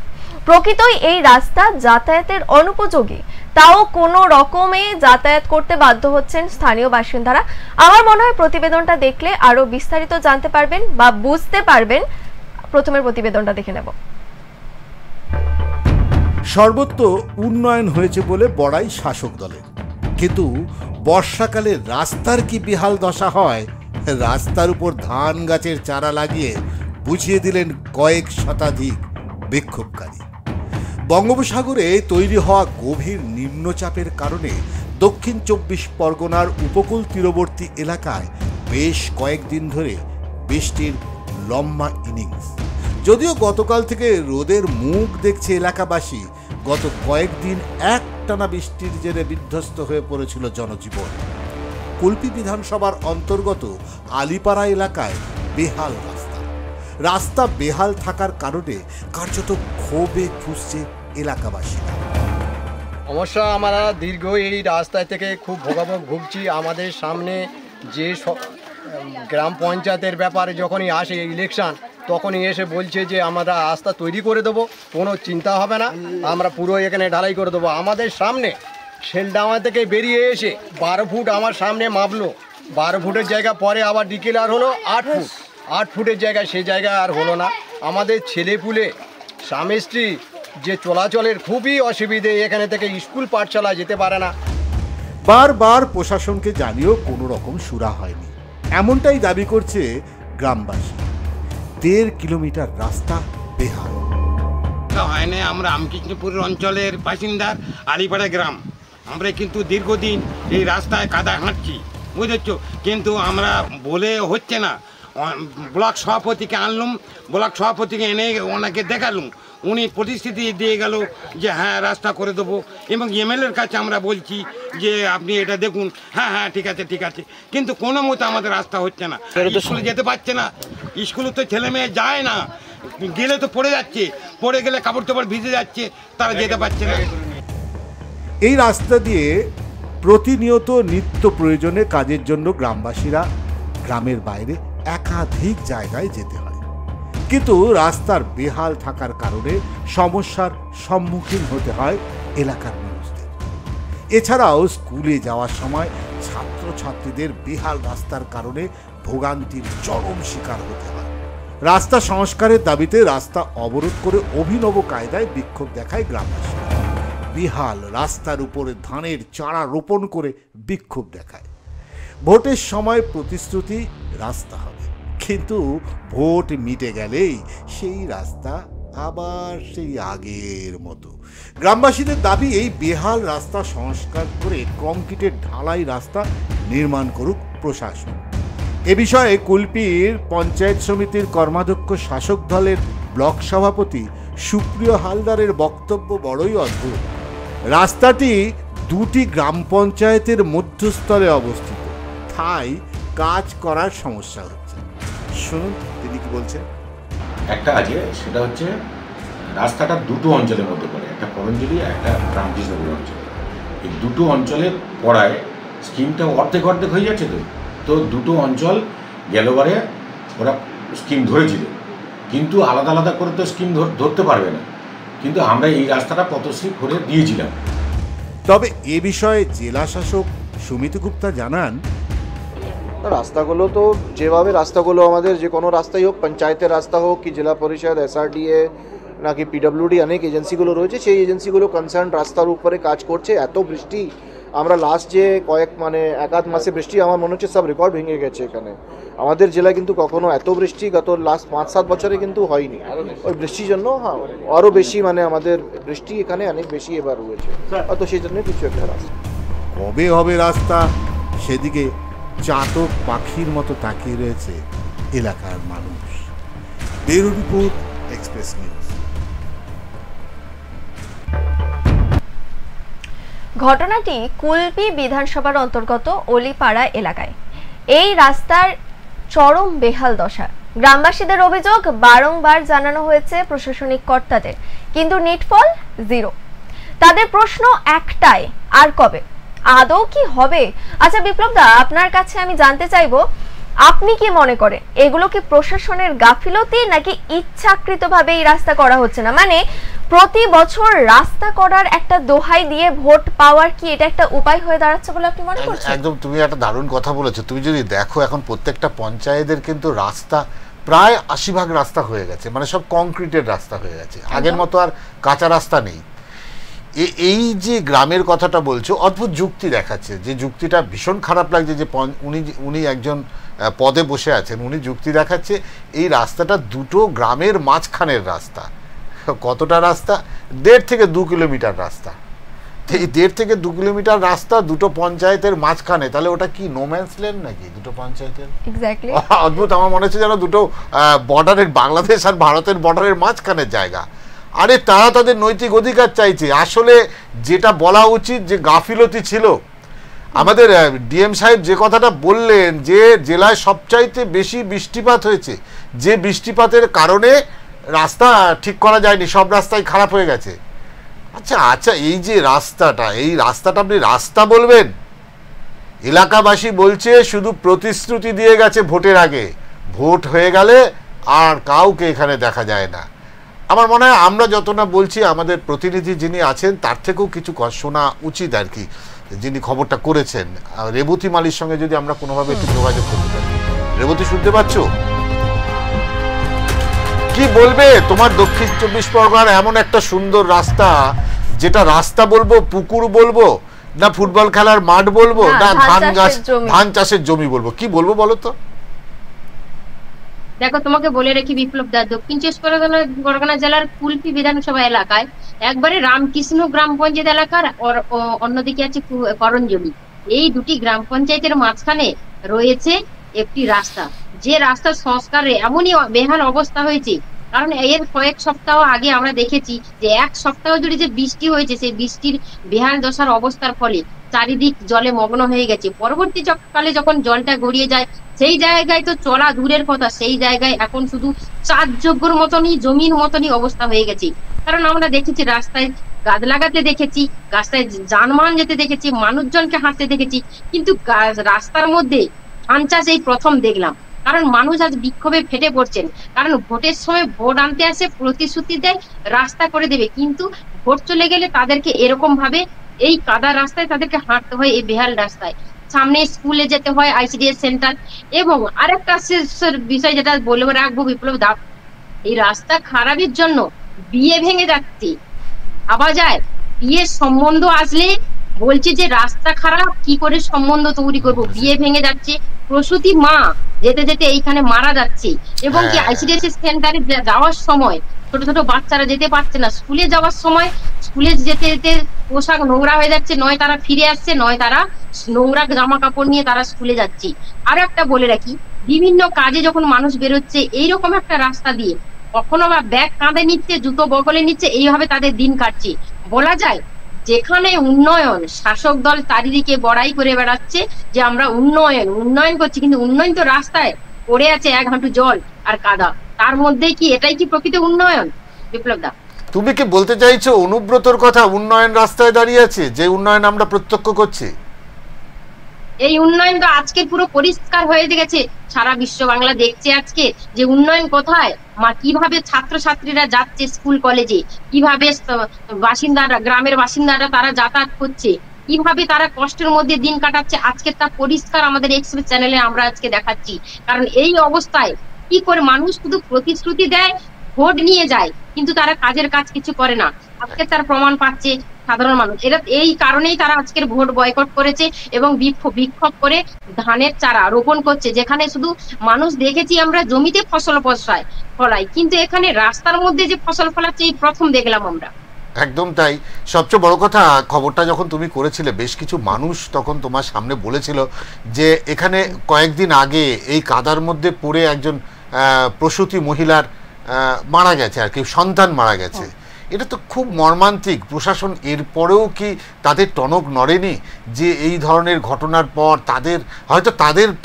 প্রকৃতই এই রাস্তা যাতায়াতের অনুপযোগী, তাও কোনো রকমে যাতায়াত করতে বাধ্য হচ্ছেন স্থানীয় বাসিন্দারা। আমার মনে হয় প্রতিবেদনটা দেখলে আরো বিস্তারিত জানতে পারবেন বা বুঝতে পারবেন। প্রথমের প্রতিবেদনটা দেখে নেব। সর্বত্র উন্নয়ন হয়েছে বলে বড়াই শাসক দলের, কিন্তু বর্ষাকালে রাস্তার কি বেহাল দশা হয়, রাস্তার উপর ধান গাছের চারা লাগিয়ে বুঝিয়ে দিলেন কয়েক শতাধিক বিক্ষোভকারী। বঙ্গোপসাগরে তৈরি হওয়া গভীর নিম্নচাপের কারণে দক্ষিণ 24 পরগনার উপকূল তীরবর্তী এলাকায় বেশ কয়েকদিন ধরে বৃষ্টির লম্বা ইনিংস। যদিও গতকাল থেকে রোদের মুখ দেখছে এলাকাবাসী, গত কয়েকদিন একটানা বৃষ্টির জেরে বিধ্বস্ত হয়ে পড়েছিল জনজীবন। কুলপি বিধানসভার অন্তর্গত আলিপাড়া এলাকায় বেহাল রাস্তা বেহাল থাকার কারণে কার্যত ক্ষোভে ফুঁসছে এলাকাবাসীরা। সমস্যা, আমরা দীর্ঘ এই রাস্তায় থেকে খুব ভুগছি। আমাদের সামনে যে গ্রাম পঞ্চায়েতের ব্যাপারে যখনই আসে ইলেকশন, তখনই এসে বলছে যে আমরা রাস্তা তৈরি করে দেবো, কোনো চিন্তা হবে না, আমরা পুরো এখানে ঢালাই করে দেবো। আমাদের সামনে শেলডাঙা থেকে বেরিয়ে এসে 12 ফুট আমার সামনে মাপলো, 12 ফুটের জায়গা পরে আবার ডিক্লেয়ার হলো 8 ফুট। 8 ফুটের জায়গায় সেই জায়গায় আর হলো না। আমাদের ছেলেপুলে স্বামী স্ত্রী যে চলাচলের খুবই অসুবিধে, এখানে থেকে স্কুল পাঠশালা যেতে পারে না। বারবার প্রশাসনকে জানিয়েও কোনো রকম সুরা হয়নি, এমনটাই দাবি করছে গ্রামবাসী। 1.5 কিলোমিটার রাস্তা বেহাল হয় না। আমরা রামকৃষ্ণপুর অঞ্চলের বাসিন্দার আলিপাড়া গ্রাম, আমরা কিন্তু দীর্ঘদিন এই রাস্তায় কাদা হাঁটছি, বুঝেছ, কিন্তু আমরা বলে হচ্ছে না। ব্লক সভাপতিকে আনলুম, ব্লক সভাপতিকে এনে ওনাকে দেখালুম, উনি প্রতিশ্রুতি দিয়ে গেল যে হ্যাঁ রাস্তা করে দেবো, এবং এমএলএর কাছে আমরা বলছি যে আপনি এটা দেখুন, হ্যাঁ ঠিক আছে, কিন্তু কোনো মতো আমাদের রাস্তা হচ্ছে না। স্কুলে যেতে পারছে না, স্কুলে তো ছেলে মেয়ে যায় না, গেলে তো পড়ে যাচ্ছে, পড়ে গেলে কাপড় টাপড় ভিজে যাচ্ছে, তারা যেতে পারছে না। এই রাস্তা দিয়ে প্রতিনিয়ত নিত্য প্রয়োজনে কাজের জন্য গ্রামবাসীরা গ্রামের বাইরে একাধিক জায়গায় যেতে হয়, কিন্তু রাস্তার বেহাল থাকার কারণে সমস্যার সম্মুখীন হতে হয় এলাকার মানুষদের। এছাড়াও স্কুলে যাওয়ার সময় ছাত্রছাত্রীদের বেহাল রাস্তার কারণে ভোগান্তির চরম শিকার হতে হয়। রাস্তা সংস্কারের দাবিতে রাস্তা অবরোধ করে অভিনব কায়দায় বিক্ষোভ দেখায় গ্রামবাসীরা। বেহাল রাস্তার উপরে ধানের চারা রোপণ করে বিক্ষোভ দেখায়। ভোটের সময় প্রতিশ্রুতি রাস্তা হবে, কিন্তু ভোট মিটে গেলেই সেই রাস্তা আবার সেই আগের মতো। গ্রামবাসীদের দাবি এই বেহাল রাস্তা সংস্কার করে কংক্রিটের ঢালাই রাস্তা নির্মাণ করুক প্রশাসন। এ বিষয়ে কুলপির পঞ্চায়েত সমিতির কর্মাধ্যক্ষ শাসক দলের ব্লক সভাপতি সুপ্রিয় হালদারের বক্তব্য বড়ই অদ্ভুত। রাস্তাটি 2টি গ্রাম পঞ্চায়েতের মধ্যস্থলে অবস্থিত, তাই কাজ করার সমস্যা হচ্ছে। শুনুন তিনি কি বলছেন। একটা আছে, সেটা হচ্ছে রাস্তাটা 2টো অঞ্চলের মধ্যে পড়ে, একটা করঞ্জলি, একটা রামকৃষ্ণপুর অঞ্চল। এই 2টো অঞ্চলে পড়ায় স্কিমটা অর্ধেক হয়ে যাচ্ছে। তো 2টো অঞ্চল গেলবারে ওরা স্কিম ধরেছিল, কিন্তু আলাদা আলাদা করে তো স্কিম ধরতে পারবে না, কিন্তু আমরা এই রাস্তাটা পথশ্রী করে দিয়েছিলাম। তবে এ বিষয়ে জেলা শাসক সুমিত গুপ্তা জানান, রাস্তাগুলো তো যেভাবে রাস্তাগুলো আমাদের যে কোনো রাস্তাই হোক, পঞ্চায়েতের রাস্তা হোক কি জেলা পরিষদ, SRDA নাকি PWD, অনেক এজেন্সিগুলো রয়েছে, সেই এজেন্সিগুলো কনসার্ন রাস্তার উপরে কাজ করছে। এত বৃষ্টি আমরা লাস্ট যে এক আধ মাসে বৃষ্টি আমার মনে হচ্ছে সব রেকর্ড ভেঙে গেছে এখানে আমাদের জেলায়, কিন্তু কখনো এত বৃষ্টি গত লাস্ট 5-7 বছরে কিন্তু হয়নি। ওই বৃষ্টির জন্য আরও বেশি আমাদের বৃষ্টি এখানে অনেক বেশি এবার হয়েছে, তো সেই জন্য কিছু একটা রাস্তা কবে হবে রাস্তা সেদিকে চাতক পাখির মতো তাকিয়ে রয়েছে এলাকার মানুষ। Bureau report, express news. ঘটনাটি কুলপি বিধানসভার অন্তর্গত অলিপাড়া এলাকায়। এই রাস্তার চরম বেহাল দশা। গ্রামবাসীদের অভিযোগ, বারংবার জানানো হয়েছে প্রশাসনিক কর্তাদের, কিন্তু নিটফল জিরো। তাদের প্রশ্ন একটাই, আর কবে? আদৌ কি হবে? আচ্ছা বিপ্লব দা, আপনার কাছে আমি জানতে চাইবো, আপনি কি মনে করেন এগুলো কি প্রশাসনের গাফিলতি নাকি ইচ্ছাকৃতভাবে এই রাস্তা করা হচ্ছে না? মানে প্রতি বছর রাস্তা করার একটা দোহাই দিয়ে ভোট পাওয়ার কি এটা একটা উপায় হয়ে দাঁড়াচ্ছে বলে আপনি মনে করছেন? একদম, তুমি একটা দারুণ কথা বলেছো। তুমি যদি দেখো এখন প্রত্যেকটা পঞ্চায়েতের কিন্তু রাস্তা প্রায় 80% রাস্তা হয়ে গেছে, মানে সব কংক্রিটের রাস্তা হয়ে গেছে, আগের মতো আর কাঁচা রাস্তা নেই। এই যে গ্রামের কথাটা বলছো, অদ্ভুত যুক্তি দেখাচ্ছে, যে যুক্তিটা ভীষণ খারাপ লাগছে, যে উনি একজন পদে বসে আছেন, উনি যুক্তি দেখাচ্ছে এই রাস্তাটা দুটো গ্রামের মাঝখানের রাস্তা। কতটা রাস্তা? 1.5 থেকে 2 কিলোমিটার রাস্তা। এই 1.5 থেকে 2 কিলোমিটার রাস্তা দুটো পঞ্চায়েতের মাঝখানে, তাহলে ওটা কি নোম্যান্স ল্যান্ড নাকি দুটো পঞ্চায়েতের? এক্স্যাক্টলি অদ্ভুত। আমার মনে হচ্ছে যেন দুটো বর্ডারের, বাংলাদেশ আর ভারতের বর্ডারের মাঝখানের জায়গা। আরে তারা তাদের নৈতিক অধিকার চাইছে। আসলে যেটা বলা উচিত, যে গাফিলতি ছিল, আমাদের ডিএম সাহেব যে কথাটা বললেন, যে জেলায় সবচাইতে বেশি বৃষ্টিপাত হয়েছে, যে বৃষ্টিপাতের কারণে রাস্তা ঠিক করা যায়নি, সব রাস্তাই খারাপ হয়ে গেছে। আচ্ছা এই যে রাস্তাটা, এই রাস্তাটা আপনি রাস্তা বলবেন? এলাকাবাসী বলছে শুধু প্রতিশ্রুতি দিয়ে গেছে ভোটের আগে, ভোট হয়ে গেলে আর কাউকে এখানে দেখা যায় না। আমার মনে হয় আমরা যত না বলছি, আমাদের প্রতিনিধি যিনি আছেন তার থেকেও কিছু শোনা উচিত আর কি, যিনি খবরটা করেছেন। রেবতী মালির সঙ্গে যদি আমরা কোনোভাবে একটু যোগাযোগ করতে পারি। রেবতী, শুনতে পাচ্ছ? কি বলবে তোমার দক্ষিণ 24 পরগনার এমন একটা সুন্দর রাস্তা, যেটা রাস্তা বলবো, পুকুর বলবো না, ফুটবল খেলার মাঠ বলবো না, ধান চাষের জমি বলবো, কি বলবো বলো তো? দেখো, তোমাকে বলে রেখি বিপ্লব দা, দক্ষিণ 24 পরগনা জেলার কুলপি বিধানসভা এলাকায় একবারে রামকৃষ্ণ গ্রাম পঞ্চায়েত এলাকার অন্যদিকে আছে করঞ্জলি, এই দুটি গ্রাম পঞ্চায়েতের মাঝখানে রয়েছে একটি রাস্তা, যে রাস্তার সংস্কারে এমনই বেহাল অবস্থা হয়েছে। কারণ এর কয়েক সপ্তাহ আগে আমরা দেখেছি যে 1 সপ্তাহ জুড়ে যে বৃষ্টি হয়েছে, সেই বৃষ্টির বেহাল দশার অবস্থার ফলে চারিদিক জলে মগ্ন হয়ে গেছে। পরবর্তী কালে যখন জলটা গড়িয়ে যায়, সেই জায়গায় তো চলা দূরের কথা, সেই জায়গায় এখন শুধু চাষযোগ্যর মতনই, জমির মতনই অবস্থা হয়ে গেছে। কারণ আমরা দেখেছি রাস্তায় গাছ লাগাতে দেখেছি, রাস্তায় যানবাহন যেতে দেখেছি, মানুষজনকে হাঁটতে দেখেছি, কিন্তু রাস্তার মধ্যে ধান চাষ এই প্রথম দেখলাম। কারণ মানুষ আজ বিক্ষোভে ফেটে পড়ছেন, কারণ ভোটের সময় ভোট আনতে আসে, প্রতিশ্রুতি দেয় রাস্তা করে দেবে, কিন্তু ভোট চলে গেলে তাদেরকে এরকম ভাবে এই কাদা রাস্তায় তাদেরকে হাঁটতে হয়, এই বেহাল রাস্তায়। সামনে স্কুলে যেতে হয়, ICDS সেন্টার। এবং আরেকটা বিষয় যেটা বলে রাখবো বিপ্লব দা, এই রাস্তা খারাপের জন্য বিয়ে ভেঙে যাচ্ছে। ভাবা যায়, বিয়ের সম্বন্ধ আসলে বলছে যে রাস্তা খারাপ, কি করে সম্বন্ধ তৈরি করব, বিয়ে ভেঙে যাচ্ছে, প্রসূতি মা যেতে যেতে এইখানে মারা যাচ্ছে। এবং কি ICDS সেন্টারে যাওয়ার সময় ছোট ছোট বাচ্চারা যেতে পারছে না, স্কুলে যাওয়ার সময় স্কুলে যেতে যেতে পোশাক নোংরা হয়ে যাচ্ছে, নয় তারা ফিরে আসছে, নয় তারা নোংরা জামা কাপড় নিয়ে তারা স্কুলে যাচ্ছে। আর একটা বলে রাখি, বিভিন্ন কাজে যখন মানুষ বেরোচ্ছে এইরকম একটা রাস্তা দিয়ে, কখনো বা ব্যাগ কাঁধে নিচ্ছে, জুতো বগলে নিচ্ছে, এইভাবে তাদের দিন কাটছে। বলা যায় যেখানে উন্নয়ন, শাসক দল চারিদিকে বড়াই করে বেড়াচ্ছে যে আমরা উন্নয়ন করছি, কিন্তু উন্নয়ন তো রাস্তায় পড়ে আছে 1 হাঁটু জল আর কাদা, তার মধ্যে কি এটাই কি প্রকৃত উন্নয়ন? বিপ্লব দা, তুমি কি বলতে চাইছো অনুব্রতর কথা, উন্নয়ন রাস্তায় দাঁড়িয়ে আছে, যে উন্নয়ন আমরা প্রত্যক্ষ করছি? এই উন্নয়ন তো আজকে পুরো পরিষ্কার হয়ে গেছে, সারা বিশ্ব বাংলা দেখছে আজকে যে উন্নয়ন কোথায়, কিভাবে ছাত্রছাত্রীরা যাচ্ছে স্কুল কলেজে, কিভাবে বাসিন্দারা, গ্রামের বাসিন্দারা তারা যাতায়াত করছে, কিভাবে তারা কষ্টের মধ্যে দিন কাটাচ্ছে আজকে তা পরিষ্কার আমাদের এক্সপ্রেস চ্যানেলে আমরা আজকে দেখাচ্ছি। কারণ এই অবস্থায় কি করে মানুষ শুধু প্রতিশ্রুতি দেয়, ভোট নিয়ে যায়, কিন্তু তারা কাজের কাজ কিছু করে না। আজকে তার প্রমাণ পাচ্ছে সাধারণ মানুষ। এরা এই কারণেই তারা আজকের ভোট বয়কট করেছে এবং বিক্ষোভ করে ধানের চারা রোপণ করছে, যেখানে শুধু মানুষ দেখেছি আমরা জমিতে ফসল ফলায়, কিন্তু এখানে রাস্তার মধ্যে যে ফসল ফলাচ্ছে এই প্রথম দেখলাম আমরা। একদম তাই। সবচেয়ে বড় কথা, খবরটা যখন তুমি করেছিলে বেশ কিছু মানুষ তখন তোমার সামনে বলেছিল যে এখানে কয়েকদিন আগে এই কাদার মধ্যে পড়ে একজন প্রসূতি মহিলার মারা গেছে, আর কি সন্তান মারা গেছে। এটা তো খুব মর্মান্তিক। প্রশাসন এরপরেও কি তাদের টনক নড়েনি যে এই ধরনের ঘটনার পর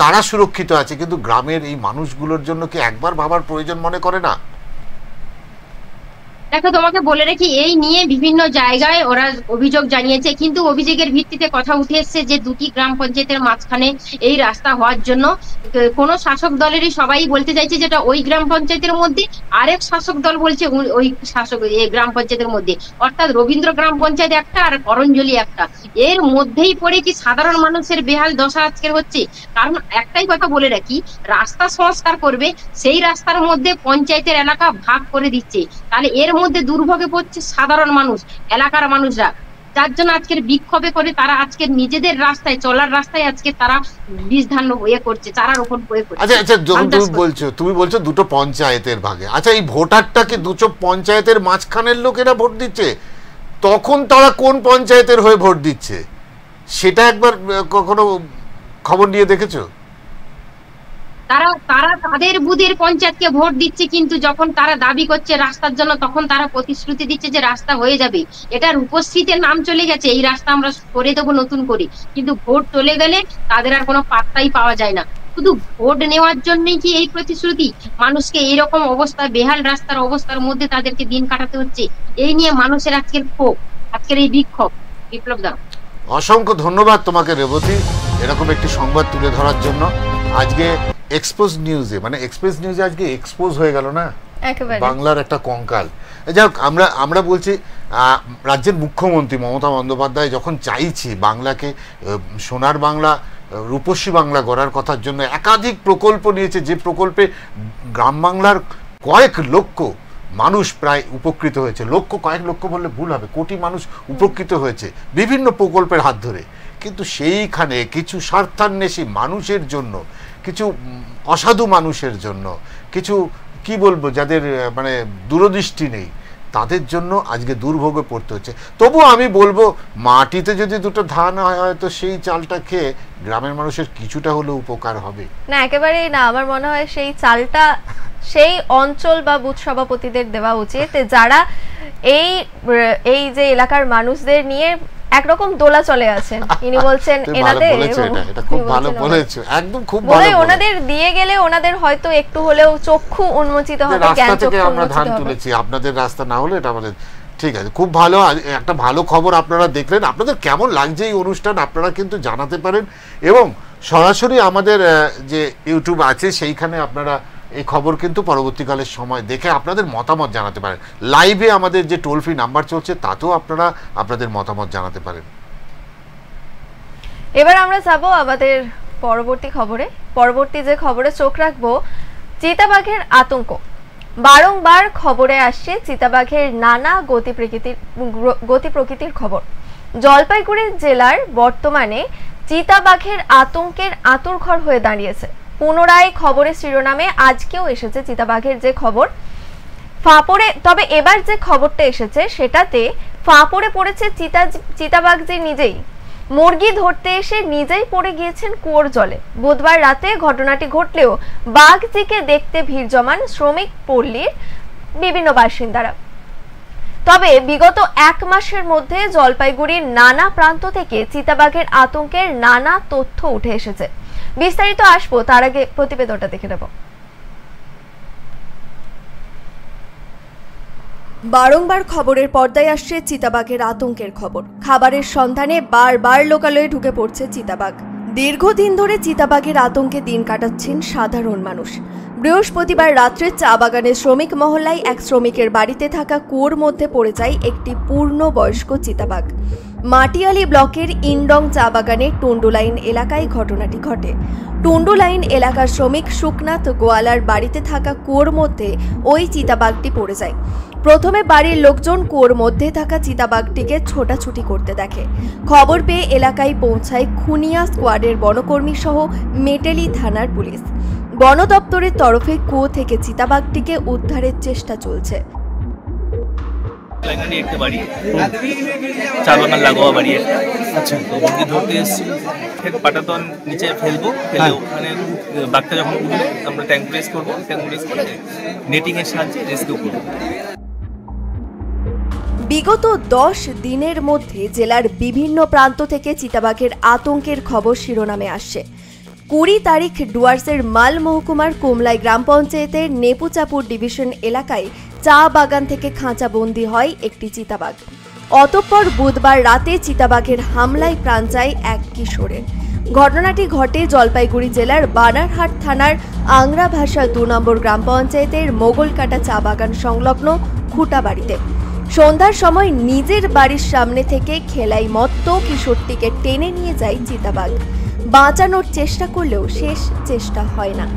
তারা সুরক্ষিত আছে, কিন্তু গ্রামের এই মানুষগুলোর জন্য কি একবার ভাবার প্রয়োজন মনে করে না? দেখো, তোমাকে বলে রাখি, এই নিয়ে বিভিন্ন জায়গায় ওরা অভিযোগ জানিয়েছে, কিন্তু অভিযোগের ভিত্তিতে কথা উঠে এসছে যে দুটি গ্রাম পঞ্চায়েতের মাঝখানে এই রাস্তা হওয়ার জন্য কোন শাসক দলেরই সবাই বলতে চাইছে যেটা ওই গ্রাম পঞ্চায়েতের মধ্যে, আরেক শাসক দল বলছে ওই শাসক এই গ্রাম পঞ্চায়েতের মধ্যে, অর্থাৎ রবীন্দ্র গ্রাম পঞ্চায়েত একটা আর করঞ্জলি একটা। এর মধ্যেই পড়ে কি সাধারণ মানুষের বেহাল দশা আজকের হচ্ছে। কারণ একটাই কথা বলে রাখি, রাস্তা সংস্কার করবে, সেই রাস্তার মধ্যে পঞ্চায়েতের এলাকা ভাগ করে দিচ্ছে, তাহলে এর মধ্যে দুর্ভোগে পড়ছে সাধারণ মানুষ, এলাকার মানুষরা, যার জন্য আজকের বিক্ষোভে করে তারা আজকে নিজেদের রাস্তায় চলার রাস্তায় আজকে তারা বীজ ধান করছে, চারা রোপণ করছে। আচ্ছা, তুমি বলছো দুটো পঞ্চায়েতের ভাগে। আচ্ছা, এই ভোটারটা কি দুটো পঞ্চায়েতের মাঝখানের লোকেরা ভোট দিচ্ছে? তখন তারা কোন পঞ্চায়েতের হয়ে ভোট দিচ্ছে সেটা একবার কখনো খবর নিয়ে দেখেছো? তারা তাদের বুথের পঞ্চায়েতকে ভোট দিচ্ছে, কিন্তু যখন তারা দাবি করছে রাস্তার জন্য তখন তারা প্রতিশ্রুতি দিচ্ছে যে রাস্তা হয়ে যাবে। এটার উপস্থিতির নাম চলে গেছে, এই রাস্তা আমরা করে দেবো নতুন করে, কিন্তু ভোট চলে গেলে তাদের আর কোনো পাত্তাই পাওয়া যায় না। শুধু ভোট নেওয়ার জন্যই কি এই প্রতিশ্রুতি? মানুষকে এইরকম অবস্থায়, বেহাল রাস্তার অবস্থার মধ্যে তাদেরকে দিন কাটাতে হচ্ছে। এই নিয়ে মানুষের আজকের ক্ষোভ, আজকের এই বিক্ষোভ। বিপ্লব দা, অসংখ্য ধন্যবাদ তোমাকে রেবতী, এরকম একটি সংবাদ তুলে ধরার জন্য। আজকে এক্সপোজ নিউজে, মানে এক্সপ্রেস নিউজে আজকে এক্সপোজ হয়ে গেল না বাংলার একটা কঙ্কাল। যাক, আমরা বলছি রাজ্যের মুখ্যমন্ত্রী মমতা বন্দ্যোপাধ্যায় যখন চাইছি বাংলাকে সোনার বাংলা, রূপসী বাংলা গড়ার কথার জন্য একাধিক প্রকল্প নিয়েছে, যে প্রকল্পে গ্রাম বাংলার কয়েক লক্ষ মানুষ প্রায় উপকৃত হয়েছে। কয়েক লক্ষ বললে ভুল হবে, কোটি মানুষ উপকৃত হয়েছে বিভিন্ন প্রকল্পের হাত ধরে। কিন্তু সেইখানে কিছু স্বার্থান্বেষী মানুষের জন্য, কিছু অসাধু মানুষের জন্য, কিছু কি বলবো যাদের মানে দূরদৃষ্টি নেই, তাদের জন্য আজকে দুর্ভোগে পড়তে হচ্ছে। তবু আমি বলবো, মাটিতে যদি দুটো ধান হয় হয়তো সেই চালটা খেয়ে গ্রামের মানুষের কিছুটা হলেও উপকার হবে। না, একেবারেই না। আমার মনে হয় সেই চালটা সেই অঞ্চল বা বুথ সভাপতিদের দেওয়া উচিত, যারা এই যে এলাকার মানুষদের নিয়ে একরকম দোলা চলে আছেন। ইনি বলছেন এনাদের, এটা খুব ভালো বলেছো, একদম খুব ভালো। ওনাদের দিয়ে গেলে ওনাদের হয়তো একটু হলেও চক্ষু উন্মোচিত হবে, জ্ঞান চক্ষু আমরা ধান তুলেছি, আপনাদের রাস্তা না হলে এটা আমাদের। ঠিক আছে, খুব ভালো, একটা ভালো খবর আপনারা দেখলেন। আপনাদের কেমন লাগছে এই অনুষ্ঠান আপনারা কিন্তু জানাতে পারেন, এবং সরাসরি আমাদের যে ইউটিউব আছে সেইখানে আপনারা এই খবর কিন্তু পরবর্তীকালের সময় দেখে আপনাদের মতামত জানাতে পারেন। লাইভে আমাদের যে টোল ফ্রি নাম্বার চলছে তাতেও আপনারা আপনাদের মতামত জানাতে পারেন। এবার আমরা যাব আমাদের পরবর্তী যে খবরে চোখ রাখবো, চিতাবাঘের আতঙ্ক। বারংবার খবরে আসছে চিতাবাঘের নানা গতি প্রকৃতির খবর। জলপাইগুড়ি জেলার বর্তমানে চিতাবাঘের আতঙ্কের আঁতুড়ঘর হয়ে দাঁড়িয়েছে। পুনরায় খবরের শিরোনামে আজকেও এসেছে চিতাবাঘের যে খবর ফাঁপড়ে, তবে এবার যে খবরটা এসেছে সেটাতে ফাঁপড়ে পড়েছে চিতাবাঘ যে নিজেই। মুরগি ধরতে এসে নিজেই পড়ে গিয়েছেন কুয়োর জলে। বুধবার রাতে ঘটনাটি ঘটলেও বাঘটিকে দেখতে ভিড় জমান শ্রমিক পল্লীর বিভিন্ন বাসিন্দারা। তবে বিগত 1 মাসের মধ্যে জলপাইগুড়ির নানা প্রান্ত থেকে চিতাবাঘের আতঙ্কের নানা তথ্য উঠে এসেছে। বিস্তারিত আসবো, তার আগে প্রতিবেদনটা দেখে নেব। বারংবার খবরের পর্দায় আসছে চিতাবাঘের আতঙ্কের খবর। খাবারের সন্ধানে বারবার লোকালয়ে ঢুকে পড়ছে চিতাবাঘ। দীর্ঘদিন ধরে চিতাবাঘের আতঙ্কে দিন কাটাচ্ছেন সাধারণ মানুষ। বৃহস্পতিবার রাত্রে চা বাগানের শ্রমিক মহল্লায় এক শ্রমিকের বাড়িতে থাকা কুয়োর মধ্যে পড়ে যায় একটি পূর্ণবয়স্ক চিতাবাঘ। মাটিয়ালি ব্লকের ইনডং চা বাগানের টুন্ডু লাইন এলাকায় ঘটনাটি ঘটে। টুন্ডু লাইন এলাকার শ্রমিক সুকনাথ গোয়ালার বাড়িতে থাকা কুয়োর মধ্যে ওই চিতাবাঘটি পড়ে যায়। প্রথমে বাড়ির লোকজন কুয়োর মধ্যে থাকা চিতাবাঘটিকে ছোটাছুটি করতে দেখে। খবর পেয়ে এলাকায় পৌঁছায় খুনিয়া স্কোয়াডের বনকর্মী সহ মেটেলি থানার পুলিশ। বন দপ্তরের তরফে কুয়ো থেকে চিতাবাঘটিকে উদ্ধারের চেষ্টা চলছে। একটা বাড়ি চা বাগান লাগোয়া বাড়ি একটা। আচ্ছা, তো মুরগি ধরতে এসেছি, পাটা তো নিচে ফেলবো, ফেলে ওখানে বাঘটা যখন উঠবে আমরা ট্যাঙ্ক প্রেস করবো, ট্যাঙ্ক প্রেস করে নেটিং এর সাহায্যে রেস্কিউ করবো। বিগত 10 দিনের মধ্যে জেলার বিভিন্ন প্রান্ত থেকে চিতাবাঘের আতঙ্কের খবর শিরোনামে আসছে। 20 তারিখ ডুয়ার্সের মাল মহকুমার কুমলাই গ্রাম পঞ্চায়েতের নেপুচাপুর ডিভিশন এলাকায় চা বাগান থেকে খাঁচাবন্দি হয় একটি চিতাবাঘ। অতঃপর বুধবার রাতে চিতাবাঘের হামলায় প্রাণ যায় এক কিশোরের। ঘটনাটি ঘটে জলপাইগুড়ি জেলার বানারহাট থানার আংরাভাষা 2 নম্বর গ্রাম পঞ্চায়েতের মোগলকাটা চা বাগান সংলগ্ন খুঁটাবাড়িতে। সন্ধ্যার সময় নিজের বাড়ির সামনে থেকে খেলাই মত্ত কিশোরটিকে টেনে নিয়ে যায় চিতাবাঘ। বাঁচানোর চেষ্টা করলেও শেষ চেষ্টা হয় না।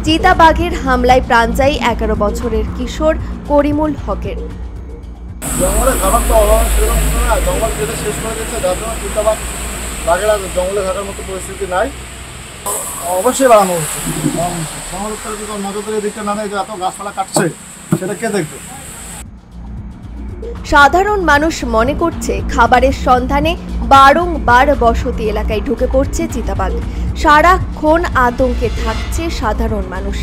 চিতাবাঘের হামলায় প্রাণ যায় 11 বছরের কিশোর করিমুল হকের। জঙ্গলে খাবার তো অভাব সেরকম না, জঙ্গল কেটে শেষ করে দিচ্ছে, যার জন্য চিতাবাঘ বাঘেরা জঙ্গলে থাকার মতো পরিস্থিতি নাই। অবশ্যই বাড়ানো হচ্ছে, জঙ্গল উত্তরে যদি নজরদারি দিকটা না দেয় যে এত গাছপালা কাটছে, সেটা কে দেখবে? সাধারণ মানুষ মনে করছে খাবারের সন্ধানে বারংবার বসতি এলাকায় ঢুকে পড়ছে চিতাবাঘ। সারাক্ষণ আতঙ্কে থাকছে সাধারণ মানুষ।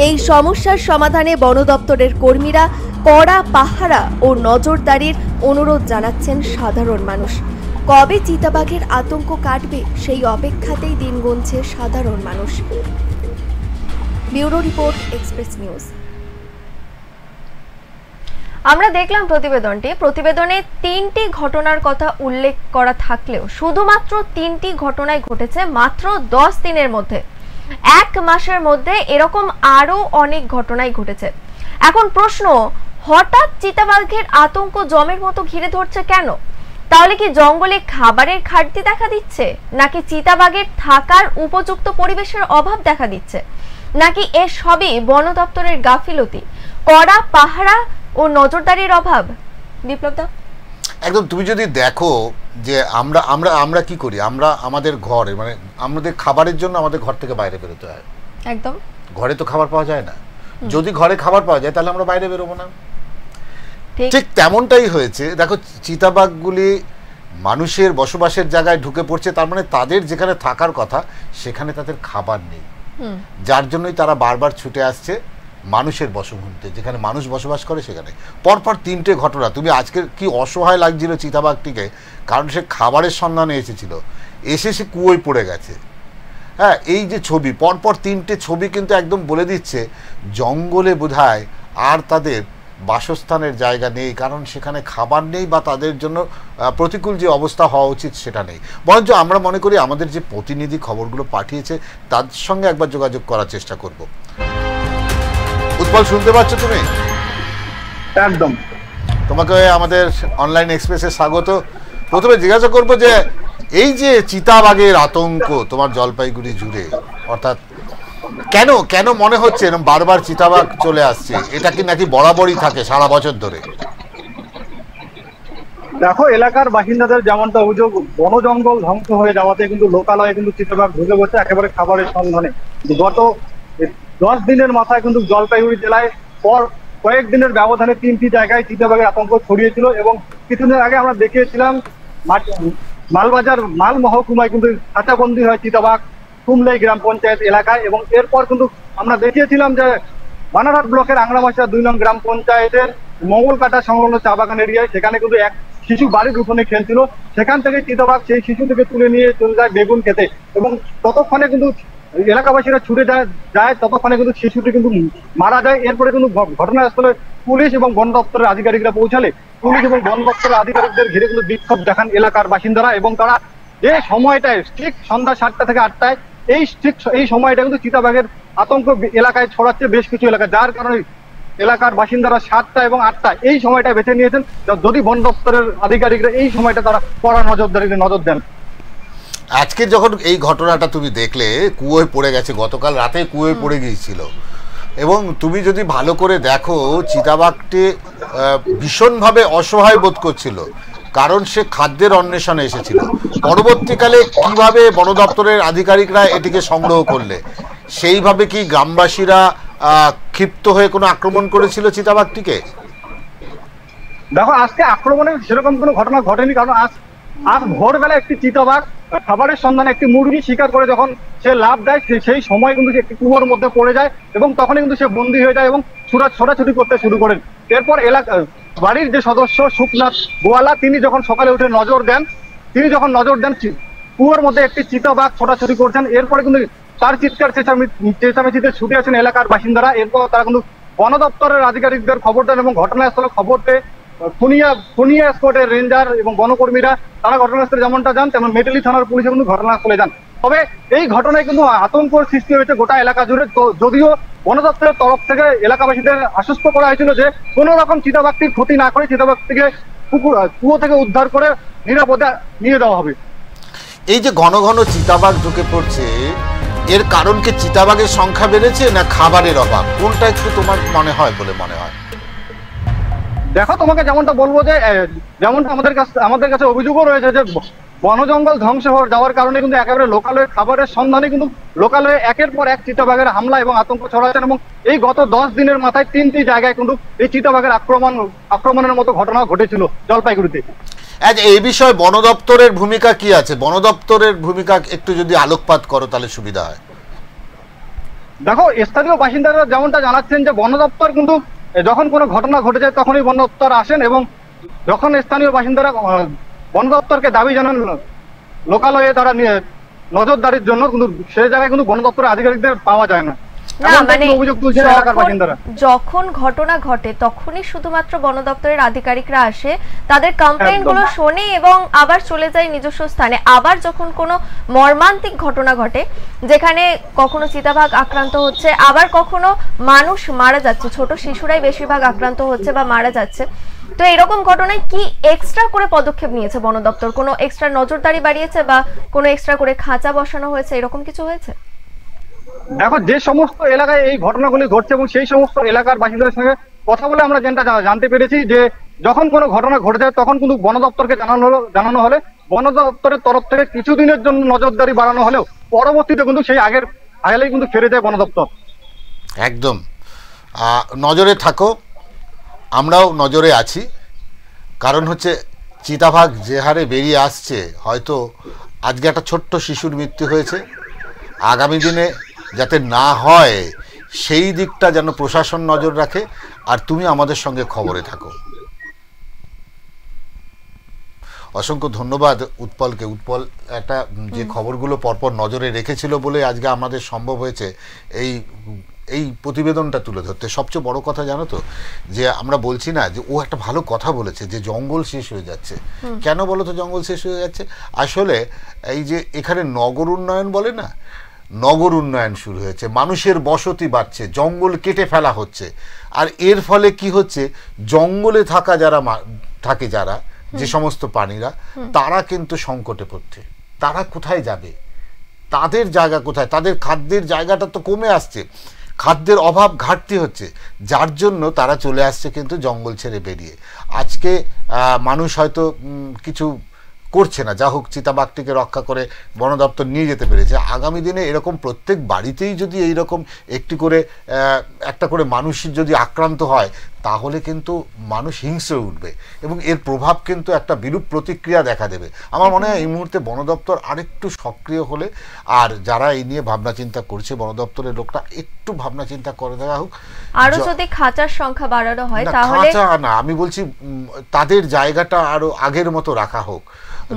এই সমস্যার সমাধানে বন দপ্তরের কর্মীরা কড়া পাহারা ও নজরদারির অনুরোধ জানাচ্ছেন সাধারণ মানুষ। কবে চিতাবাঘের আতঙ্ক কাটবে সেই অপেক্ষাতেই দিন গুনছে সাধারণ মানুষ। Bureau report, express news. আমরা দেখলাম প্রতিবেদনে 3টি ঘটনার কথা উল্লেখ করা থাকলেও শুধুমাত্র 3টি ঘটনাই ঘটেছে মাত্র 10 দিনের মধ্যে। 1 মাসের মধ্যে এরকম আরো অনেক ঘটনাই ঘটেছে। এখন প্রশ্ন, হঠাৎ চিতাবাঘের আতঙ্ক জমের মতো ঘিরে ধরছে কেন? তাহলে কি জঙ্গলে খাবারের ঘাটতি দেখা দিচ্ছে, নাকি চিতাবাঘের থাকার উপযুক্ত পরিবেশের অভাব দেখা দিচ্ছে, নাকি এর সবই বন দপ্তরের গাফিলতি, কড়া পাহারা ও নজরদারির অভাব? বিপ্লব দা, একদম। তুমি যদি দেখো যে আমরা আমরা আমরা কি করি, আমরা আমাদের ঘরে মানে আমাদের খাবারের জন্য আমাদের ঘর থেকে বাইরে বেরোতে হয়। একদম, ঘরে তো খাবার পাওয়া যায় না। যদি ঘরে খাবার পাওয়া যায় তাহলে আমরা বাইরে বেরোবো না। ঠিক তেমনটাই হয়েছে। দেখো, চিতাবাঘগুলি মানুষের বসবাসের জায়গায় ঢুকে পড়ছে, তার মানে তাদের যেখানে থাকার কথা সেখানে তাদের খাবার নেই, যার জন্যই তারা বারবার ছুটে আসছে মানুষের বসভূমিতে, যেখানে মানুষ বসবাস করে সেখানে। পরপর 3টে ঘটনা। তুমি আজকে কি অসহায় লাগছিল চিতাবাঘটিকে, কারণ সে খাবারের সন্ধানে এসেছিল, এসে সে কুয়োয় পড়ে গেছে। হ্যাঁ, এই যে ছবি, পরপর 3টে ছবি কিন্তু একদম বলে দিচ্ছে জঙ্গলে বোধহয় আর তাদের বাসস্থানের জায়গা নেই, কারণ সেখানে খাবার নেই বা তাদের জন্য প্রতিকূল যে অবস্থা হওয়া উচিত সেটা নেই। বরঞ্চ আমরা মনে করি আমাদের যে প্রতিনিধি খবরগুলো পাঠিয়েছে তাদের সঙ্গে একবার যোগাযোগ করার চেষ্টা করব। উৎপল, শুনতে পাচ্ছ তুমি? একদম। তোমাকে আমাদের অনলাইন এক্সপ্রেসে স্বাগত। প্রথমে জিজ্ঞাসা করবো যে এই যে চিতাবাঘের আতঙ্ক তোমার জলপাইগুড়ি জুড়ে, অর্থাৎ কেন কেন মনে হচ্ছে এরকম বারবার চিতাবাঘ চলে আসছে? এটা কি নাকি বরাবরই থাকে সারা বছর ধরে? দেখো, এলাকার বাসিন্দাদের যেমনটা অভিযোগ, বন জঙ্গল ধ্বংস হয়ে যাওয়াতে কিন্তু লোকালয়ে কিন্তু চিতাবাঘ ঢুকে বসে একেবারে খাবারের সন্ধানে। গত 10 দিনের মাথায় কিন্তু জলপাইগুড়ি জেলায় পর কয়েকদিনের ব্যবধানে 3টি জায়গায় চিতাবাঘের আতঙ্ক ছড়িয়েছিল এবং কিছুদিন আগে আমরা দেখিয়েছিলাম মালবাজার মাল মহকুমায় কিন্তু খাঁচাবন্দি হয় চিতাবাঘ কুমলাই গ্রাম পঞ্চায়েত এলাকায়। এবং এরপর কিন্তু আমরা দেখিয়েছিলাম যে বানারহাট ব্লকের আংরাভাষা 2 নং গ্রাম পঞ্চায়েতের মঙ্গলকাটা সংলগ্ন চা বাগান এরিয়ায়, সেখানে কিন্তু এক শিশু বাড়ির উঠোনে খেলছিল, সেখান থেকে চিতাবাঘ সেই শিশু থেকে তুলে নিয়ে চলে যায় বেগুন খেতে। এবং ততক্ষণে কিন্তু এলাকাবাসীরা ছুটে যায়, ততক্ষণে কিন্তু শিশুটি কিন্তু মারা যায়। এরপরে কিন্তু ঘটনাস্থলে পুলিশ এবং বন দপ্তরের আধিকারিকরা পৌঁছালে পুলিশ এবং বন দপ্তরের আধিকারিকদের ঘিরে কিন্তু বিক্ষোভ দেখান এলাকার বাসিন্দারা। এবং তারা যে সময়টায় ঠিক সন্ধ্যা 7টা থেকে 8টায় এই সময়টা কিন্তু চিতাবাঘের আতঙ্ক এলাকায় ছড়াচ্ছে বেশ কিছু এলাকা, যার কারণে এলাকার বাসিন্দারা 7টা এবং 8টা এই সময়টা বেছে নিয়েছেন, যদি বন দপ্তরের আধিকারিকরা এই সময়টা তারা কড়া নজর দেন। আজকে যখন এই ঘটনাটা তুমি দেখলে, কুয়োয় পড়ে গেছে, গতকাল রাতে কুয়োয় পড়ে গিয়েছিল, এবং তুমি যদি ভালো করে দেখো চিতাবাঘটি ভীষণভাবে অসহায় বোধ করছিল, কারণ সে খাদ্যের অন্বেষণে এসেছিল। পরবর্তীকালে কিভাবে বন দপ্তরের আধিকারিকরা এটিকে সংগ্রহ করলে, সেইভাবে কি গ্রামবাসীরা ক্ষিপ্ত হয়ে কোনো আক্রমণ করেছিল চিতাবাঘটিকে? দেখো, আজকে আক্রমণের সেরকম কোনো ঘটনা ঘটেনি, কারণ আজ ভোরবেলা একটি চিতাবাঘ খাবারের সন্ধানে একটি মুরগি শিকার করে যখন সে লাফ দেয়, সেই সময় কিন্তু সে একটি কুয়োর মধ্যে পড়ে যায় এবং তখনই কিন্তু সে বন্দী হয়ে যায় এবং ছোটাছুটি করতে শুরু করেন। এরপর বাড়ির যে সদস্য সুখনাথ গোয়ালা, তিনি যখন সকালে উঠে নজর দেন কুয়োর মধ্যে একটি চিতাবাঘ ছোটাছুটি করছেন। এরপরে কিন্তু তার চিৎকার চেঁচামেচিতে ছুটে আসেন এলাকার বাসিন্দারা। এরপর তারা কিন্তু বন দপ্তরের আধিকারিকদের খবর দেন এবং ঘটনাস্থলে খবর পেয়ে খুনিয়া স্কোয়াডের রেঞ্জার এবং বনকর্মীরা তারা ঘটনাস্থলে যেমনটা যান, তেমন মেটেলি থানার পুলিশে কিন্তু ঘটনাস্থলে যান। তবে এই ঘটনায় কিন্তু আতঙ্কর সৃষ্টি হয়েছে গোটা এলাকা জুড়ে। যদিও বন দপ্তরের তরফ থেকে এলাকাবাসীদের আশ্বস্ত করা হয়েছিল যে কোনো রকম চিতাবাঘটির ক্ষতি না করে চিতাবাঘটিকে কুয়ো থেকে উদ্ধার করে নিরাপদে নিয়ে দেওয়া হবে। এই যে ঘন ঘন চিতাবাঘ ঢুকে পড়ছে, এর কারণ কি চিতাবাঘের সংখ্যা বেড়েছে না খাবারের অভাব? কোনটা একটু তোমার মনে হয় বলে মনে হয়? দেখো, তোমাকে যেমনটা বলবো যে যেমনটা আমাদের কাছে অভিযোগও রয়েছে যে বন জঙ্গল ধ্বংস যাওয়ার কারণে কিন্তু একেবারে লোকালয়ে খাবারের সন্ধানে কিন্তু লোকালয়ে একের পর এক চিতাবাঘের হামলা এবং আতঙ্ক ছড়াচ্ছেন, এবং এই গত 10 দিনের মাথায় 3টি জায়গায় কিন্তু এই চিতাবাঘের আক্রমণের মতো ঘটনা ঘটেছিল জলপাইগুড়িতে। এই বিষয়ে বন দপ্তরের ভূমিকা কি আছে? বন দপ্তরের ভূমিকা একটু যদি আলোকপাত করো তাহলে সুবিধা হয়। দেখো, স্থানীয় বাসিন্দারা যেমনটা জানাচ্ছেন যে বন দপ্তর কিন্তু যখন কোনো ঘটনা ঘটে যায় তখনই বন দপ্তর আসেন, এবং যখন স্থানীয় বাসিন্দারা বন দপ্তরকে দাবি জানান লোকালয়ে তারা নজরদারির জন্য, কিন্তু সেই জায়গায় কিন্তু বন দপ্তরের আধিকারিকদের পাওয়া যায় না। যখন ঘটনা ঘটে তখনই শুধুমাত্র বন দপ্তরের আধিকারিকরা আসে, তাদের কমপ্লেইন গুলো শোনে এবং আবার চলে যায় নিজস্ব স্থানে। আবার যখন কোনো মর্মান্তিক ঘটনা ঘটে, যেখানে কখনো চিতাবাঘ আক্রান্ত হচ্ছে, আবার কখনো মানুষ মারা যাচ্ছে, ছোট শিশুরাই বেশিরভাগ আক্রান্ত হচ্ছে বা মারা যাচ্ছে, তো এরকম ঘটনায় কি এক্সট্রা করে পদক্ষেপ নিয়েছে বন দপ্তর? কোনো এক্সট্রা নজরদারি বাড়িয়েছে বা কোনো এক্সট্রা করে খাঁচা বসানো হয়েছে, এরকম কিছু হয়েছে? দেখো, যে সমস্ত এলাকায় এই ঘটনাগুলি ঘটছে এবং সেই সমস্ত এলাকার বাসিন্দাদের সঙ্গে কথা বলে আমরা যেটা জানতে পেরেছি যে যখন কোনো ঘটনা ঘটে যায় তখন কিন্তু বন দপ্তরকে জানানো হলে বন দপ্তরের তরফ থেকে কিছুদিনের জন্য নজরদারি বাড়ানো হলেও পরবর্তীতে কিন্তু সেই আগের আয়ালেই কিন্তু ফিরে যায় বন দপ্তর। একদম নজরে থাকো, আমরাও নজরে আছি। কারণ হচ্ছে চিতাবাঘ যে হারে বেরিয়ে আসছে, হয়তো আজকে একটা ছোট্ট শিশুর মৃত্যু হয়েছে, আগামী দিনে যাতে না হয় সেই দিকটা যেন প্রশাসন নজর রাখে। আর তুমি আমাদের সঙ্গে খবরে থাকো। অসংখ্য ধন্যবাদ উৎপলকে। উৎপল একটা যে খবরগুলো পরপর নজরে রেখেছিল বলে আজকে আমাদের সম্ভব হয়েছে এই প্রতিবেদনটা তুলে ধরতে। সবচেয়ে বড় কথা জানো তো, যে আমরা বলছি না যে ও একটা ভালো কথা বলেছে যে জঙ্গল শেষ হয়ে যাচ্ছে। কেন বলো তো জঙ্গল শেষ হয়ে যাচ্ছে? আসলে এই যে এখানে নগর উন্নয়ন বলে না, নগর উন্নয়ন শুরু হয়েছে, মানুষের বসতি বাড়ছে, জঙ্গল কেটে ফেলা হচ্ছে। আর এর ফলে কি হচ্ছে, জঙ্গলে থাকে যারা যে সমস্ত প্রাণীরা, তারা কিন্তু সংকটে পড়ছে। তারা কোথায় যাবে? তাদের জায়গা কোথায়? তাদের খাদ্যের জায়গাটা তো কমে আসছে, খাদ্যের অভাব ঘাটতি হচ্ছে, যার জন্য তারা চলে আসছে কিন্তু জঙ্গল ছেড়ে বেরিয়ে। আজকে মানুষ হয়তো কিছু করছে না, যা হোক চিতাবাঘটিকে রক্ষা করে বন দপ্তর নিয়ে যেতে পেরেছে। আগামী দিনে এরকম প্রত্যেক বাড়িতেই যদি এইরকম একটা করে মানুষের যদি আক্রান্ত হয়, তাহলে কিন্তু মানুষ হিংস্র উঠবে এবং এর প্রভাব কিন্তু একটা বিরূপ প্রতিক্রিয়া দেখা দেবে। আমার মনে হয় এই মুহূর্তে বন দপ্তর আরেকটু সক্রিয় হলে, আর যারা এই নিয়ে ভাবনা চিন্তা করছে বন দপ্তরের লোকটা একটু ভাবনা চিন্তা করে দেওয়া হোক। আরো যদি খাঁচার সংখ্যা বাড়ানো হয় তাহলে না, আমি বলছি তাদের জায়গাটা আরো আগের মতো রাখা হোক,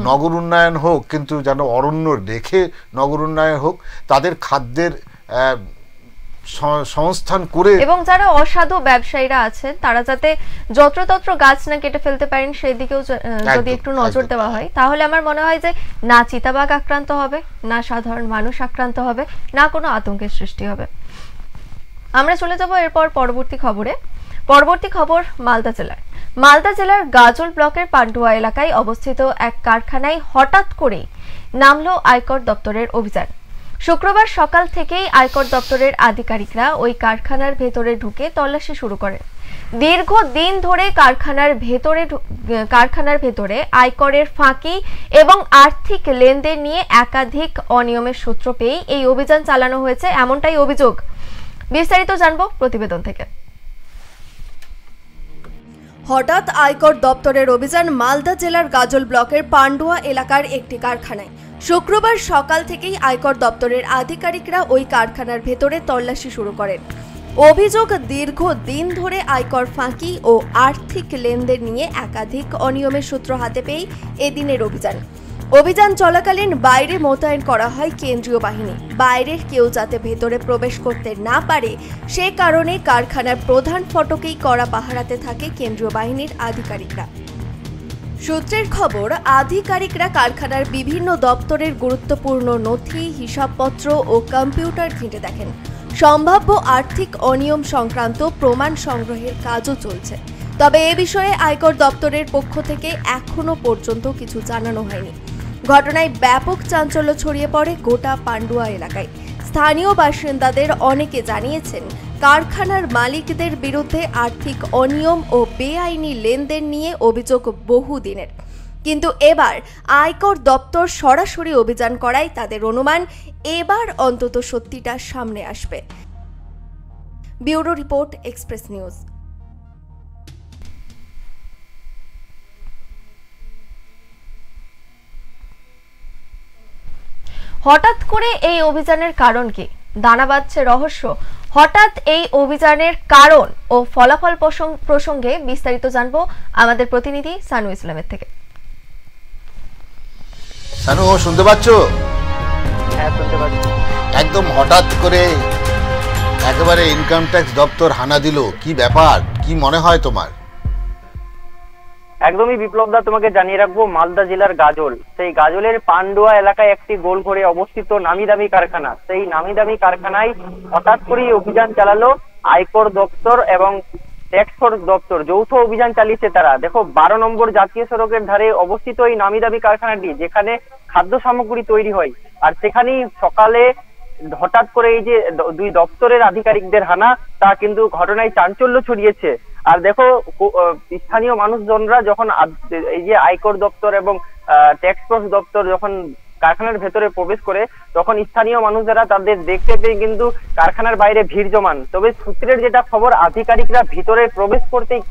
নগর উন্নয়ন হোক, কিন্তু যেন অরণ্য রেখে নগর উন্নয়ন হোক, তাদের খাদ্যের সংস্থান করে, এবং যারা অসাধু ব্যবসায়ীরা আছেন তারা যাতে যত্রতত্র গাছ না কেটে ফেলতে পারেন সেই দিকেও যদি একটু নজর দেওয়া হয়, তাহলে আমার মনে হয় যে না চিতাবাঘ আক্রান্ত হবে, না সাধারণ মানুষ আক্রান্ত হবে, না কোনো আতঙ্কের সৃষ্টি হবে। আমরা চলে যাব এরপর পরবর্তী খবরে। পরবর্তী খবর মালদা জেলার গাজল ব্লকের পান্ডুয়া এলাকায় অবস্থিত এক কারখানায় হঠাৎ করেই নামলো আয়কর দপ্তরের অভিযান। শুক্রবার সকাল থেকেই আয়কর দপ্তরের আধিকারিকরা ওই কারখানার ভেতরে ঢুকে তল্লাশি শুরু করেন। দীর্ঘদিন ধরে কারখানার ভেতরে আয়করের ফাঁকি এবং আর্থিক লেনদেন নিয়ে একাধিক অনিয়মের সূত্র পেয়ে এই অভিযান চালানো হয়েছে, এমনটাই অভিযোগ। বিস্তারিত জানবো প্রতিবেদন থেকে। হঠাৎ আয়কর দপ্তরের অভিযান মালদা জেলার গাজল ব্লকের পান্ডুয়া এলাকার একটি কারখানায়। শুক্রবার সকাল থেকেই আয়কর দপ্তরের আধিকারিকরা ওই কারখানার ভেতরে তল্লাশি শুরু করেন। অভিযোগ, দীর্ঘদিন ধরে আয়কর ফাঁকি ও আর্থিক লেনদেন নিয়ে একাধিক অনিয়মের সূত্র হাতে পেয়ে এদিনের অভিযান চলাকালীন বাইরে মোতায়েন করা হয় কেন্দ্রীয় বাহিনী। বাইরের কেউ যাতে ভেতরে প্রবেশ করতে না পারে সে কারণে কারখানার প্রধান ফটকেই কড়া পাহারাতে থাকে কেন্দ্রীয় বাহিনীর আধিকারিকরা। সূত্রের খবর, আধিকারিকরা কারখানার বিভিন্ন দপ্তরের গুরুত্বপূর্ণ নথি, হিসাবপত্র ও কম্পিউটার ঘেঁটে দেখেন। সম্ভাব্য আর্থিক অনিয়ম সংক্রান্ত প্রমাণ সংগ্রহের কাজও চলছে। তবে এ বিষয়ে আয়কর দপ্তরের পক্ষ থেকে এখনো পর্যন্ত কিছু জানানো হয়নি। ঘটনায় ব্যাপক চাঞ্চল্য ছড়িয়ে পড়ে গোটা পান্ডুয়া এলাকায়। স্থানীয় বাসিন্দাদের অনেকে জানিয়েছেন কারখানার মালিকদের বিরুদ্ধে আর্থিক অনিয়ম ও বেআইনি লেনদেন নিয়ে অভিযোগ বহুদিনের। কিন্তু এবার আয়কর দপ্তর সরাসরি অভিযান করায় তাদের অনুমান এবার অন্তত সত্যিটা সামনে আসবে। Bureau report, express news. হঠাৎ করে এই অভিযানের কারণ কি? দানা বাঁধছে রহস্য। হঠাৎ এই অভিযানের কারণ ও ফলাফল প্রসঙ্গে বিস্তারিত জানবো আমাদের প্রতিনিধি সানু ইসলামের থেকে। সানু, শুনতে পাচ্ছ? হ্যাঁ, শুনতে পাচ্ছি। একদম হঠাৎ করে একেবারে ইনকাম ট্যাক্স দপ্তর হানা দিল, কি ব্যাপার, কি মনে হয় তোমার? একদমই বিপ্লবদা, তোমাকে জানিয়ে রাখবো মালদা জেলার গাজল, সেই গাজলের পান্ডুয়া এলাকায় একটি গোল ঘরে অবস্থিত নামি দামি কারখানা। সেই নামি দামি কারখানায় হঠাৎ করেই অভিযান চালালো আয়কর দপ্তর এবং ট্যাক্স ফোর্স দপ্তর। যৌথ অভিযান চালিয়েছে তারা। দেখো, 12 নম্বর জাতীয় সড়কের ধারে অবস্থিত এই নামি দামি কারখানাটি, যেখানে খাদ্য সামগ্রী তৈরি হয়, আর সেখানেই সকালে হঠাৎ করে এই যে দুই দপ্তরের আধিকারিকদের হানা, তা কিন্তু ঘটনায় চাঞ্চল্য ছড়িয়েছে। আর দেখো, স্থানীয় মানুষজনরা যখন এই যে আয়কর দপ্তর এবং ট্যাক্স ফোর্স দপ্তর যখন কারখানার ভেতরে প্রবেশ করে, তখন স্থানীয় মানুষেরা তাদের দেখতে পেয়ে কিন্তু কারখানার বাইরে ভিড় জমান। তবে সূত্রের যেটা খবর, আধিকারিকরা ভিতরে প্রবেশ করতেই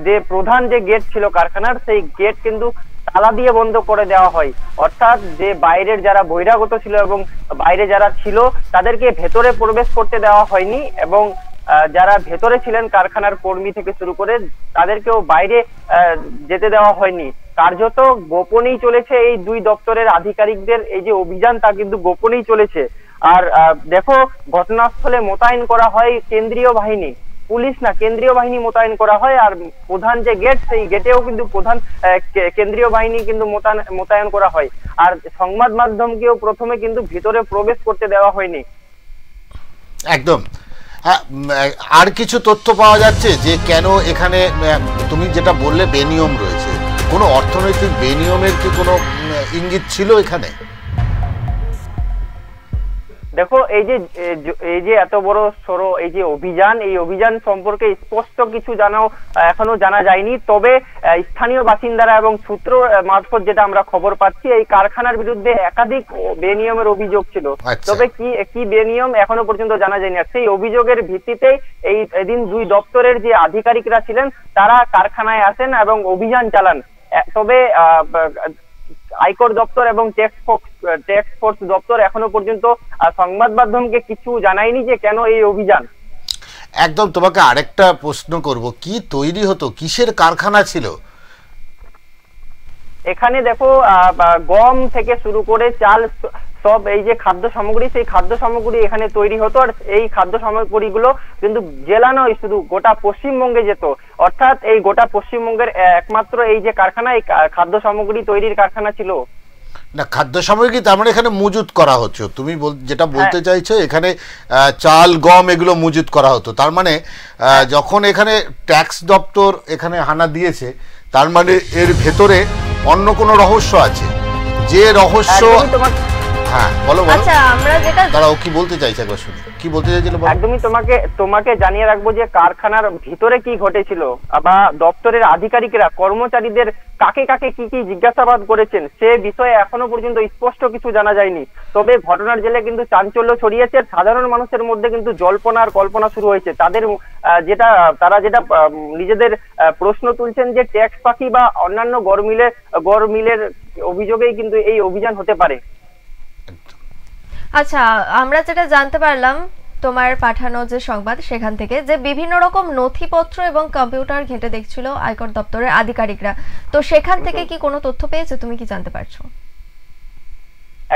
যে প্রধান যে গেট ছিল কারখানার, সেই গেট কিন্তু তালা দিয়ে বন্ধ করে দেওয়া হয়। অর্থাৎ যে বাইরের যারা বহিরাগত ছিল এবং বাইরে যারা ছিল তাদেরকে ভেতরে প্রবেশ করতে দেওয়া হয়নি, এবং যারা ভেতরে ছিলেন কারখানার কর্মী থেকে শুরু করে তাদেরকেও বাইরে যেতে দেওয়া হয়নি। কার্যত গোপনেই চলেছে এই দুই দপ্তরের আধিকারিকদের এই যে অভিযান, তা কিন্তু গোপনেই চলেছে। আর দেখো, ঘটনাস্থলে মোতায়েন করা হয় কেন্দ্রীয় বাহিনী, পুলিশ না, কেন্দ্রীয় বাহিনী মোতায়েন করা হয়। আর প্রধান যে গেট, সেই গেটেও কিন্তু প্রধান কেন্দ্রীয় বাহিনী কিন্তু মোতায়েন করা হয়। আর সংবাদ মাধ্যমকেও প্রথমে কিন্তু ভিতরে প্রবেশ করতে দেওয়া হয়নি। একদম। আর কিছু তথ্য পাওয়া যাচ্ছে যে কেন এখানে, তুমি যেটা বললে বেনিয়ম রয়েছে, কোনো অর্থনৈতিক বেনিয়মের কি কোনো ইঙ্গিত ছিল এখানে? দেখো, এই যে এত বড় সড়ো এই যে অভিযান, এই অভিযান সম্পর্কে স্পষ্ট কিছু এখনো জানা যায়নি। তবে স্থানীয় বাসিন্দারা এবং সূত্র মারফত যেটা আমরা খবর পাচ্ছি, এই কারখানার বিরুদ্ধে একাধিক বেনিয়মের অভিযোগ ছিল। তবে কি বেনিয়ম এখনো পর্যন্ত জানা যায়নি। আর সেই অভিযোগের ভিত্তিতেই এদিন দুই দপ্তরের যে আধিকারিকরা ছিলেন তারা কারখানায় আসেন এবং অভিযান চালান। তবে আয়কর দপ্তর এবং ট্যাক্স ফোর্স দপ্তর এখনো পর্যন্ত সংবাদ মাধ্যমকে কিছু জানায়নি যে কেন এই অভিযান। একদম। তোমাকে আরেকটা প্রশ্ন করব, কি তৈরি হতো, কিসের কারখানা ছিল এখানে? দেখো, গম থেকে শুরু করে চাল, সব এই যে খাদ্য সামগ্রী, সেই খাদ্য সামগ্রী এখানে তৈরি হতো। আর এই খাদ্য সামগ্রীগুলো কিন্তু জেলা নয়, শুধু গোটা পশ্চিমবঙ্গে যেত। অর্থাৎ এই গোটা পশ্চিমবঙ্গের একমাত্র এই যে কারখানা, এই খাদ্য সামগ্রী তৈরির কারখানা ছিল। না, খাদ্য সামগ্রী তার মানে এখানে মজুত করা হচ্ছে, তুমি যেটা বলতে চাইছো এখানে চাল গম এগুলো মজুত করা হতো, তার মানে যখন এখানে ট্যাক্স দপ্তর এখানে হানা দিয়েছে তার মানে এর ভেতরে অন্য কোনো রহস্য আছে, যে রহস্য। হ্যাঁ বলো বলো। আচ্ছা, আমরা যেটা দাঁড়াও, কি বলতে চাইছে একবার শুনি, কি বলতে চাইছিল? একদমই তোমাকে জানিয়ে রাখবো যে কারখানার ভিতরে কি ঘটেছিল বা দপ্তরের আধিকারিকরা কর্মচারীদের কাকে কাকে কি কি জিজ্ঞাসাবাদ করেছেন সে বিষয়ে এখনো পর্যন্ত স্পষ্ট কিছু জানা যায়নি। তবে ঘটনার জেলে কিন্তু চাঞ্চল্য ছড়িয়েছে, সাধারণ মানুষের মধ্যে কিন্তু জল্পনা আর কল্পনা শুরু হয়েছে। তারা যেটা নিজেদের প্রশ্ন তুলছেন যে ট্যাক্স ফাঁকি বা অন্যান্য গড়মিলের অভিযোগেই কিন্তু এই অভিযান হতে পারে। আচ্ছা, আমরা যেটা জানতে পারলাম তোমার পাঠানো যে সংবাদ সেখান থেকে, যে বিভিন্ন রকম নথিপত্র এবং কম্পিউটার ঘেঁটে দেখছিল আয়কর দপ্তরের আধিকারিকরা, তো সেখান থেকে কি কোনো তথ্য পেয়েছো, তুমি কি জানতে পারছো?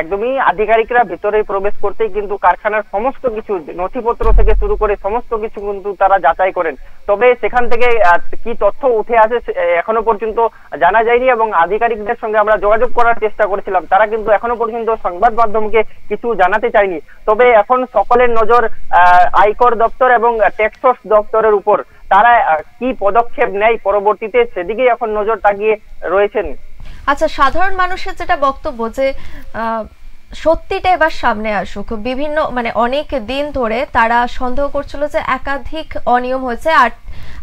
একদমই, আধিকারিকরা ভেতরে প্রবেশ করতেই কিন্তু কারখানার সমস্ত কিছু নথিপত্র থেকে শুরু করে সমস্ত কিছু কিন্তু তারা যাচাই করেন। তবে সেখান থেকে কি তথ্য উঠে আসে এখনো পর্যন্ত জানা যায়নি এবং আধিকারিকদের সঙ্গে আমরা যোগাযোগ করার চেষ্টা করেছিলাম, তারা কিন্তু এখনো পর্যন্ত সংবাদ মাধ্যমকে কিছু জানাতে চায়নি। তবে এখন সকলের নজর আয়কর দপ্তর এবং ট্যাক্স দপ্তরের উপর, তারা কি পদক্ষেপ নেয় পরবর্তীতে সেদিকেই এখন নজর তাকিয়ে রয়েছেন। আচ্ছা, সাধারণ মানুষের যেটা বক্তব্য যে সত্যিটা এবার সামনে আসুক, বিভিন্ন অনেক দিন ধরে তারা সন্দেহ করছিল যে একাধিক অনিয়ম হয়েছে, আর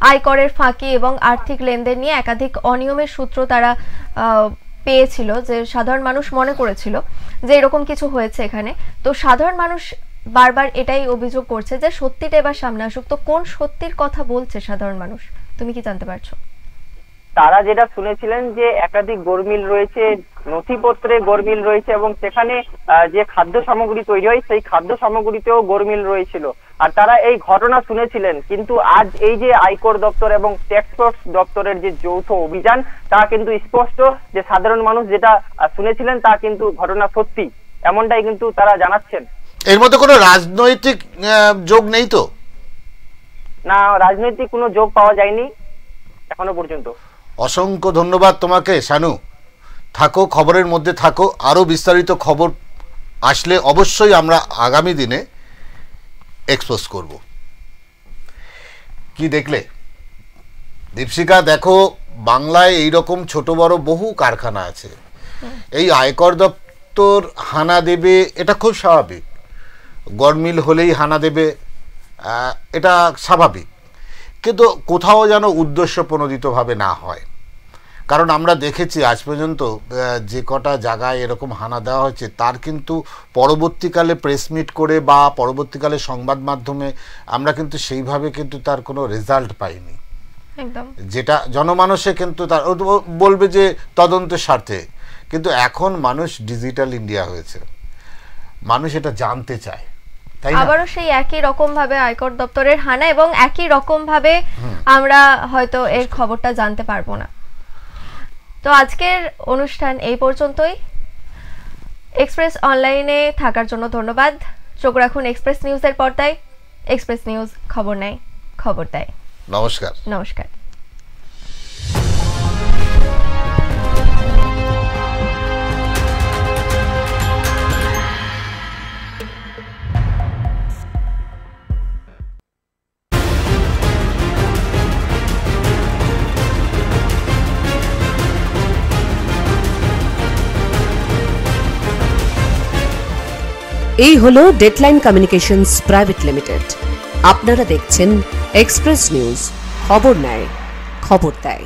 আয়করের ফাঁকি এবং আর্থিক লেনদেন নিয়ে একাধিক অনিয়মের সূত্র তারা পেয়েছিল, যে সাধারণ মানুষ মনে করেছিল যে এরকম কিছু হয়েছে এখানে। তো সাধারণ মানুষ বারবার এটাই অভিযোগ করছে যে সত্যিটা এবার সামনে আসুক। তো কোন সত্যির কথা বলছে সাধারণ মানুষ, তুমি কি জানতে পারছো? তারা যেটা শুনেছিলেন যে একাধিক গড়মিল রয়েছে, নথিপত্রে গড়মিল রয়েছে এবং সেখানে যে খাদ্য সামগ্রী তৈরি হয় সেই খাদ্য সামগ্রীতেও গড়মিল রয়েছিল, আর তারা এই ঘটনা শুনেছিলেন। কিন্তু আজ এই যে আয়কর দপ্তর এবং ট্যাক্স দপ্তরের যে যৌথ অভিযান, তা কিন্তু স্পষ্ট যে সাধারণ মানুষ যেটা শুনেছিলেন তা কিন্তু ঘটনা সত্যি, এমনটাই কিন্তু তারা জানাচ্ছেন। এর মধ্যে কোনো রাজনৈতিক যোগ নেই তো? না, রাজনৈতিক কোনো যোগ পাওয়া যায়নি এখনো পর্যন্ত। অসংখ্য ধন্যবাদ তোমাকে শানু, থাকো খবরের মধ্যে থাকো, আরও বিস্তারিত খবর আসলে অবশ্যই আমরা আগামী দিনে এক্সপোজ করব। কি দেখলে দীপশিকা? দেখো, বাংলায় এইরকম ছোট বড় বহু কারখানা আছে, এই আয়কর দপ্তর হানা দেবে এটা খুব স্বাভাবিক, গড়মিল হলেই হানা দেবে এটা স্বাভাবিক, কিন্তু কোথাও যেন উদ্দেশ্য প্রণোদিতভাবে না হয়। কারণ আমরা দেখেছি আজ পর্যন্ত যে কটা জায়গায় এরকম হানা দেওয়া হয়েছে তার কিন্তু পরবর্তীকালে প্রেস মিট করে বা পরবর্তীকালে সংবাদ মাধ্যমে আমরা কিন্তু সেইভাবে কিন্তু তার কোনো রেজাল্ট পাইনি, যেটা জনমানসে কিন্তু তার বলবে যে তদন্তের স্বার্থে। কিন্তু এখন মানুষ ডিজিটাল ইন্ডিয়া হয়েছে, মানুষ এটা জানতে চায়, আবারও সেই একই রকম ভাবে আয়কর দপ্তরের হানা এবং একই রকম ভাবে আমরা হয়তো এর খবরটা জানতে পারবো না। তো আজকের অনুষ্ঠান এই পর্যন্তই। এক্সপ্রেস অনলাইনে থাকার জন্য ধন্যবাদ। চোখ রাখুন এক্সপ্রেস নিউজের পর্দায়। এক্সপ্রেস নিউজ, খবর নেয়, খবর দেয়। নমস্কার। নমস্কার। এই হলো ডেডলাইন কমিউনিকেশনস প্রাইভেট লিমিটেড। আপনারা দেখছেন এক্সপ্রেস নিউজ, খবর নেয়, খবর দেয়।